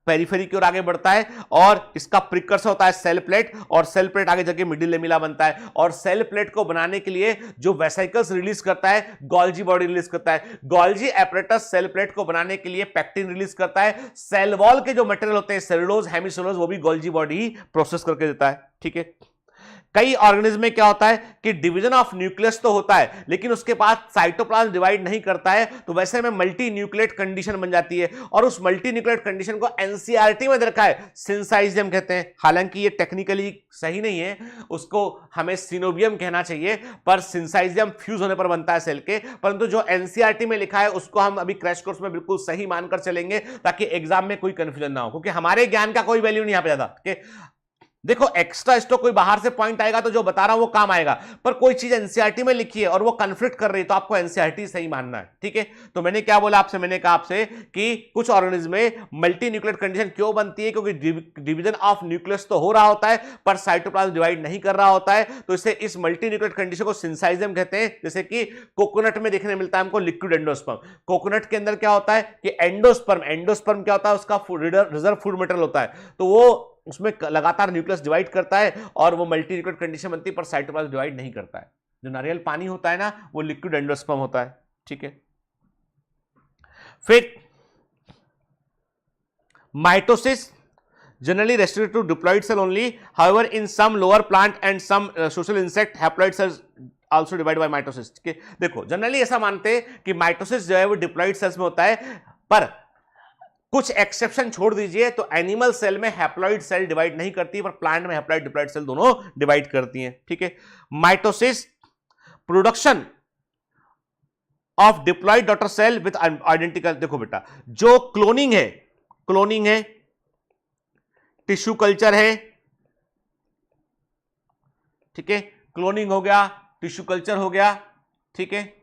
पेरिफेरी की ओर आगे बढ़ता है और इसका प्रिकर्सर होता है सेल प्लेट, और सेल प्लेट आगे जाके मिडिल लेमिला बनता है। और सेल प्लेट को बनाने के लिए जो वेसिकल्स रिलीज करता है, गोल्जी बॉडी रिलीज करता है। गोल्जी एपरेटस सेल प्लेट को बनाने के लिए पैक्टिन रिलीज करता है। सेल वॉल के जो मटेरियल होते हैं सेलुलोज, हेमिसेलुलोज, वो भी गोल्जी बॉडी ही प्रोसेस करके देता है, ठीक है। कई ऑर्गेनिज्म में क्या होता है कि डिवीजन ऑफ न्यूक्लियस तो होता है, लेकिन उसके बाद साइटोप्लाज्म डिवाइड नहीं करता है, तो वैसे में मल्टी न्यूक्लिएट कंडीशन बन जाती है। और उस मल्टी न्यूक्लिएट कंडीशन को एनसीईआरटी में रखा है सिंसाइजियम कहते हैं। हालांकि ये टेक्निकली सही नहीं है, उसको हमें सिनोबियम कहना चाहिए, पर सिंसाइजियम फ्यूज होने पर बनता है सेल के। परंतु जो एनसीईआरटी में लिखा है उसको हम अभी क्रैश कोर्स में बिल्कुल सही मानकर चलेंगे, ताकि एग्जाम में कोई कंफ्यूजन ना हो, क्योंकि हमारे ज्ञान का कोई वैल्यू नहीं यहां पे ज्यादा। देखो एक्स्ट्रा स्टॉक कोई बाहर से पॉइंट आएगा तो जो बता रहा हूं वो काम आएगा, पर कोई चीज एनसीईआरटी में लिखी है और वो कन्फ्लिक्ट कर रही है तो आपको एनसीईआरटी सही मानना है, ठीक है। तो मैंने क्या बोला आपसे, मैंने कहा आपसे कि कुछ ऑर्गेनिज्म में मल्टी न्यूक्लिएट कंडीशन क्यों बनती है, क्योंकि डिवीजन ऑफ न्यूक्लियस तो हो रहा होता है पर साइटोप्लाज्म डिवाइड नहीं कर रहा होता है, तो इसे इस मल्टी न्यूक्लिएट कंडीशन को सिंसाइजियम कहते हैं। जैसे कि कोकोनट में देखने मिलता है हमको लिक्विड एंडोस्पर्म। कोकोनट के अंदर क्या होता है कि एंडोस्पर्म क्या होता है, उसका रिजर्व फूड मटेरियल होता है, तो वो उसमें लगातार न्यूक्लियस डिवाइड करता है और वो मल्टी न्यूक्लिएट कंडीशन बनती है, पर साइटोप्लाज्म डिवाइड नहीं करता है। जो नारियल पानी होता है ना, वो लिक्विड एंडोस्पर्म होता है, ठीक है। फिर mitosis generally restricted to diploid cell only, however in some lower plant and some social insect haploid cells also divide by mitosis, ठीक है। देखो जनरली ऐसा मानते हैं कि माइटोसिस जो है वो डिप्लॉइड सेल्स में होता है, पर कुछ एक्सेप्शन छोड़ दीजिए तो एनिमल सेल में हैप्लॉइड सेल डिवाइड नहीं करती, पर प्लांट में हैप्लॉइड डिप्लॉइड सेल दोनों डिवाइड करती हैं, ठीक है। Mitosis production of diploid daughter cell with identical, देखो बेटा जो क्लोनिंग है, टिश्यू कल्चर है, ठीक है, क्लोनिंग हो गया, टिश्यू कल्चर हो गया, ठीक है,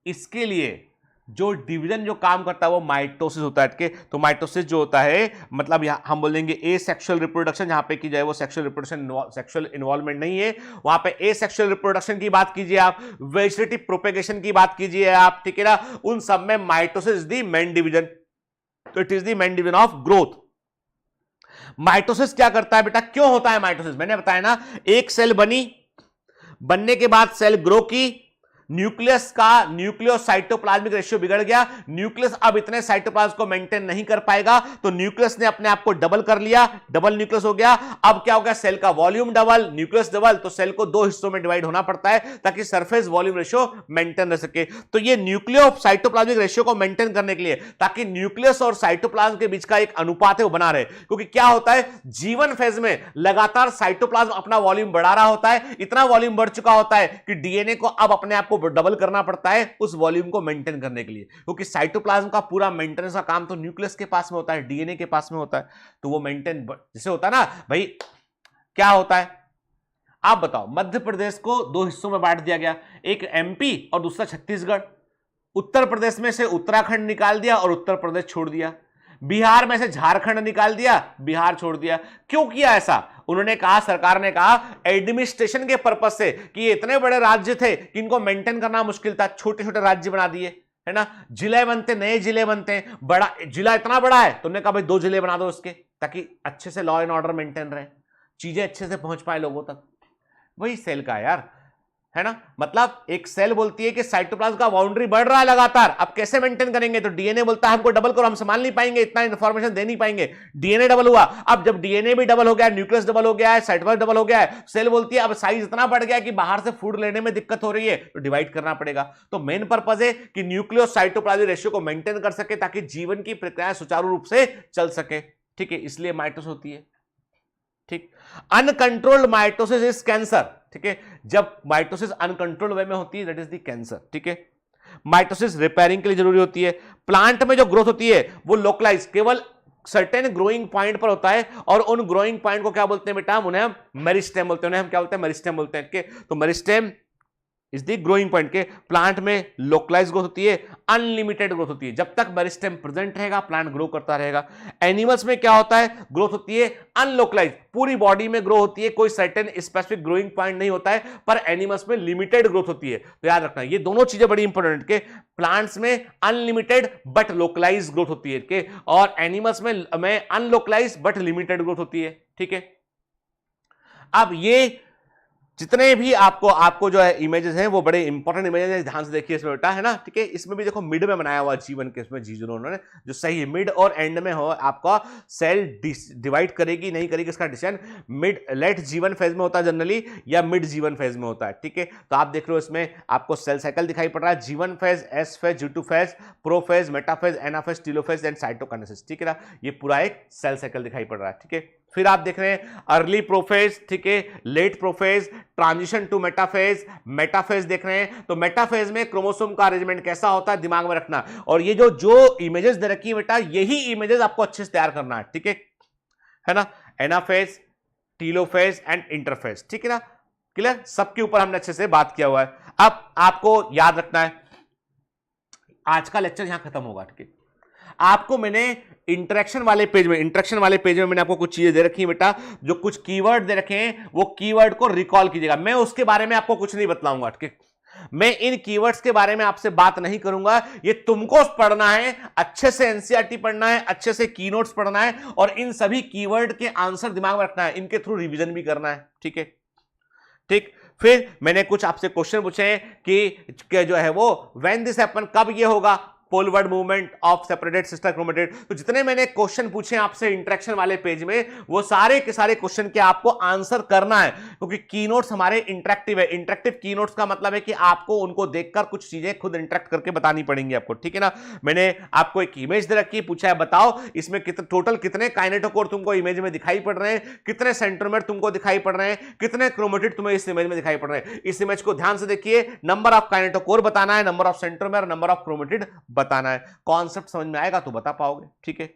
इसके लिए जो डिवीजन जो काम करता है वो माइटोसिस होता है, ठीक है। तो माइटोसिस जो होता है मतलब यहां हम बोलेंगे ए सेक्सुअल रिप्रोडक्शन, जहां पे की जाए वो सेक्सुअल रिप्रोडक्शन, सेक्सुअल इन्वॉल्वमेंट नहीं है, वहां पे ए सेक्सुअल रिप्रोडक्शन की बात कीजिए आप, वेजिटेटिव प्रोपेगेशन की बात कीजिए आप, ठीक है ना, उन सब में mitosis is the main division, तो it is the main division of growth. Mitosis क्या करता है बेटा, क्यों होता है माइटोसिस, मैंने बताया ना, एक सेल बनने के बाद सेल ग्रो की, न्यूक्लियस का न्यूक्लियोसाइटोप्लाज्मिक रेशियो बिगड़ गया, न्यूक्लियस अब इतने साइटोप्लाज्म को मेंटेन नहीं कर पाएगा, तो न्यूक्लियस ने अपने आप को डबल कर लिया, डबल न्यूक्लियस हो गया। अब क्या हो गया, सेल का वॉल्यूम डबल, न्यूक्लियस डबल, तो सेल को दो हिस्सों में डिवाइड होना पड़ता है ताकि सरफेस वॉल्यूम रेशियो मेंटेन रह सके। तो ये न्यूक्लियोसाइटोप्लाज्मिक रेशियो को मेंटेन करने के लिए, ताकि न्यूक्लियस और साइटोप्लाज्म के बीच का एक अनुपात है वो बना रहे, क्योंकि क्या होता है जीवन फेज में लगातार साइटोप्लाज्म अपना वॉल्यूम बढ़ा रहा होता है, इतना वॉल्यूम बढ़ चुका होता है कि डीएनए को अब अपने आप को डबल करना पड़ता है उस वॉल्यूम को मेंटेन करने के लिए, क्योंकि साइटोप्लाज्म का पूरा मेंटेनेंस का काम तो न्यूक्लियस के पास में होता है, डीएनए के पास में होता है, तो वो मेंटेन जैसे होता है ना भाई, क्या होता है आप बताओ, मध्य प्रदेश को दो हिस्सों में बांट दिया गया, एक एमपी और दूसरा छत्तीसगढ़, उत्तर प्रदेश में से उत्तराखंड निकाल दिया और उत्तर प्रदेश छोड़ दिया, बिहार में से झारखंड निकाल दिया, बिहार छोड़ दिया। क्यों किया ऐसा, उन्होंने कहा, सरकार ने कहा एडमिनिस्ट्रेशन के पर्पज से कि ये इतने बड़े राज्य थे कि इनको मेंटेन करना मुश्किल था, छोटे छोटे राज्य बना दिए, है ना, जिले बनते, नए जिले बनते हैं, बड़ा जिला इतना बड़ा है तो उन्होंने कहा भाई 2 जिले बना दो उसके, ताकि अच्छे से लॉ एंड ऑर्डर मेंटेन रहे, चीजें अच्छे से पहुंच पाए लोगों तक। वही सेल का यार, है ना, मतलब एक सेल बोलती है कि साइटोप्लाज्म का बाउंड्री बढ़ रहा है लगातार, अब कैसे मेंटेन करेंगे, तो डीएनए बोलता है हमको डबल करो, हम संभाल नहीं पाएंगे, इतना इंफॉर्मेशन दे नहीं पाएंगे, डीएनए डबल हुआ, अब जब डीएनए भी डबल हो गया, न्यूक्लियस डबल हो गया है, साइटोप्लाज्म डबल हो गया है, सेल बोलती है अब साइज इतना बढ़ गया कि बाहर से फूड लेने में दिक्कत हो रही है, तो डिवाइड करना पड़ेगा। तो मेन पर्पज है कि न्यूक्लियस साइटोप्लाज्मिक रेशियो को मेंटेन कर सके ताकि जीवन की प्रक्रियाएं सुचारू रूप से चल सके, ठीक है, इसलिए माइटोसिस होती है, ठीक। अनकंट्रोल्ड माइटोसिस इज कैंसर, ठीक है, जब माइटोसिस अनकंट्रोल्ड वे में होती है दैट इज द कैंसर, ठीक है। माइटोसिस रिपेयरिंग के लिए जरूरी होती है। प्लांट में जो ग्रोथ होती है वो लोकलाइज केवल सर्टेन ग्रोइंग पॉइंट पर होता है, और उन ग्रोइंग पॉइंट को क्या बोलते हैं बेटा, उन्हें हम मेरिस्टेम बोलते हैं, उन्हें हम क्या बोलते हैं, मेरिस्टेम बोलते हैं, ठीक है। तो meristem is the growing point के प्लांट में लोकलाइज ग्रोथ होती है, अनलिमिटेड ग्रोथ होती है, जब तक मेरिस्टेम प्रेजेंट रहेगा प्लांट ग्रो करता रहेगा। एनिमल्स में क्या होता है, ग्रोथ होती है अनलोकलाइज, पूरी बॉडी में ग्रो होती है, कोई सर्टेन स्पेसिफिक ग्रोइंग पॉइंट नहीं होता है, पर एनिमल्स में लिमिटेड ग्रोथ होती है। तो याद रखना ये दोनों चीजें बड़ी इंपॉर्टेंट के, प्लांट्स में अनलिमिटेड बट लोकलाइज ग्रोथ होती है के, और एनिमल्स में अनलोकलाइज बट लिमिटेड ग्रोथ होती है, ठीक है। अब ये जितने भी आपको जो है इमेजेस हैं वो बड़े इंपॉर्टेंट इमेजेस हैं, ध्यान से देखिए इसमें बेटा, है ना, ठीक है। इसमें भी देखो मिड में बनाया हुआ जीवन के, इसमें जी उन्होंने जो सही है, मिड और एंड में हो आपका सेल डिवाइड करेगी नहीं करेगी इसका डिसीजन मिड लेट जीवन फेज में होता है जनरली, या मिड जीवन फेज में होता है, ठीक है। तो आप देख रहे हो इसमें आपको सेल साइकिल दिखाई पड़ रहा है, जीवन phase, S phase, G2 phase, prophase, metaphase, anaphase, telophase and cytokinesis, ठीक है ना, ये पूरा एक सेल साइकिल दिखाई पड़ रहा है, ठीक है। फिर आप देख रहे हैं अर्ली प्रोफेज, ठीक है, late prophase, transition to metaphase, metaphase देख रहे हैं। तो मेटाफेज में क्रोमोसोम का अरेंजमेंट कैसा होता है दिमाग में रखना, और ये जो इमेजेस दे रखी है बेटा, यही इमेजेस आपको अच्छे से तैयार करना है, ठीक है ना, एनाफेज, टीलोफेज एंड इंटरफेज, ठीक है ना, क्लियर, सबके ऊपर हमने अच्छे से बात किया हुआ है। अब आपको याद रखना है, आज का लेक्चर यहां खत्म होगा, ठीक है। आपको मैंने इंटरेक्शन वाले पेज में मैंने आपको कुछ चीजें दे रखी है बेटा, जो कुछ कीवर्ड दे रखे हैं वो कीवर्ड को रिकॉल कीजिएगा, मैं उसके बारे में आपको कुछ नहीं बतलाऊंगा, ठीक है। मैं इन कीवर्ड्स के बारे में आपसे बात नहीं करूंगा, ये तुमको पढ़ना है, अच्छे से एनसीईआरटी पढ़ना है, अच्छे से की नोट्स पढ़ना है, और इन सभी कीवर्ड के आंसर दिमाग में रखना है, इनके थ्रू रिवीजन भी करना है, ठीक है, ठीक। फिर मैंने कुछ आपसे क्वेश्चन पूछे हैं कि जो है वो व्हेन दिस हैपन, कब ये होगा, forward movement of separated sister chromatid. तो जितने मैंने क्वेश्चन पूछे आपसे इंटरेक्शन वाले पेज में, वो सारे के सारे क्वेश्चन के आपको आंसर करना है, क्योंकि कीनोट्स हमारे इंटरेक्टिव है। इंटरेक्टिव कीनोट्स का मतलब है कि आपको उनको देखकर कुछ चीजें खुद इंटरेक्ट करके बतानी पड़ेंगी आपको, ठीक है ना। मैंने आपको एक इमेज दे रखी है, पूछा है बताओ इसमें टोटल कितने काइनेटोकोर तुमको इमेज में दिखाई पड़ रहे हैं, कितने सेंट्रोमेर तुमको दिखाई पड़ रहे हैं, कितने क्रोमेटिड तुम्हें इस इमेज में दिखाई पड़ रहे हैं। इस इमेज को ध्यान से देखिए, नंबर ऑफ काइनेटोकोर बताना है, number of centromere, number of chromatid बताना है। कॉन्सेप्ट समझ में आएगा तो बता पाओगे, ठीक है।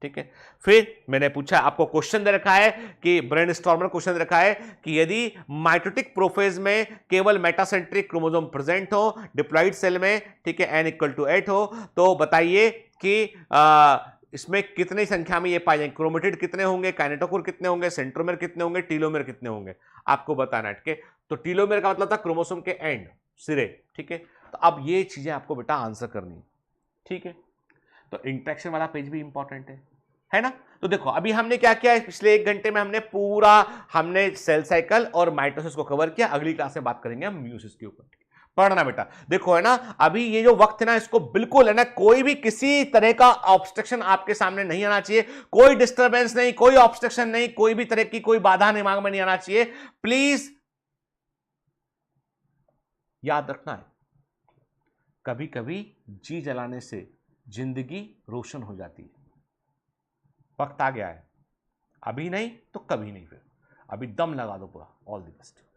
ठीक है, फिर मैंने पूछा, आपको क्वेश्चन दे रखा है कि ब्रेनस्टॉर्मर क्वेश्चन दे रखा है कि यदि माइटोटिक प्रोफेज में केवल मेटासेंट्रिक क्रोमोसोम प्रेजेंट हो डिप्लॉइड सेल में, ठीक है, n = 8 हो, तो बताइए कि इसमें कितनी संख्या में ये पाए जाएंगे, क्रोमेटिड कितने होंगे, काइनेटोकोर कितने होंगे, सेंट्रोमेर कितने होंगे, टीलोमेर कितने होंगे, आपको बताना है, ठीक है। तो टीलोमेर का मतलब था क्रोमोसोम के एंड, सिरे, ठीक है। तो अब ये चीजें आपको बेटा आंसर करनी है, ठीक है। तो इंटरेक्शन वाला पेज भी इंपॉर्टेंट है ना। तो देखो अभी हमने क्या किया है, पिछले 1 घंटे में हमने सेल साइकिल और माइटोसिस को कवर किया। अगली क्लास में बात करेंगे हम म्यूसिस के ऊपर। पढ़ना बेटा, देखो है ना, अभी ये जो वक्त है ना, इसको बिल्कुल है ना, कोई भी किसी तरह का ऑब्स्ट्रक्शन आपके सामने नहीं आना चाहिए, कोई डिस्टर्बेंस नहीं, कोई ऑब्स्ट्रक्शन नहीं, कोई भी तरह की कोई बाधा दिमाग में नहीं आना चाहिए। प्लीज याद रखना है, कभी कभी जी जलाने से जिंदगी रोशन हो जाती है। वक्त आ गया है, अभी नहीं तो कभी नहीं, फिर अभी दम लगा दो पूरा। All the best.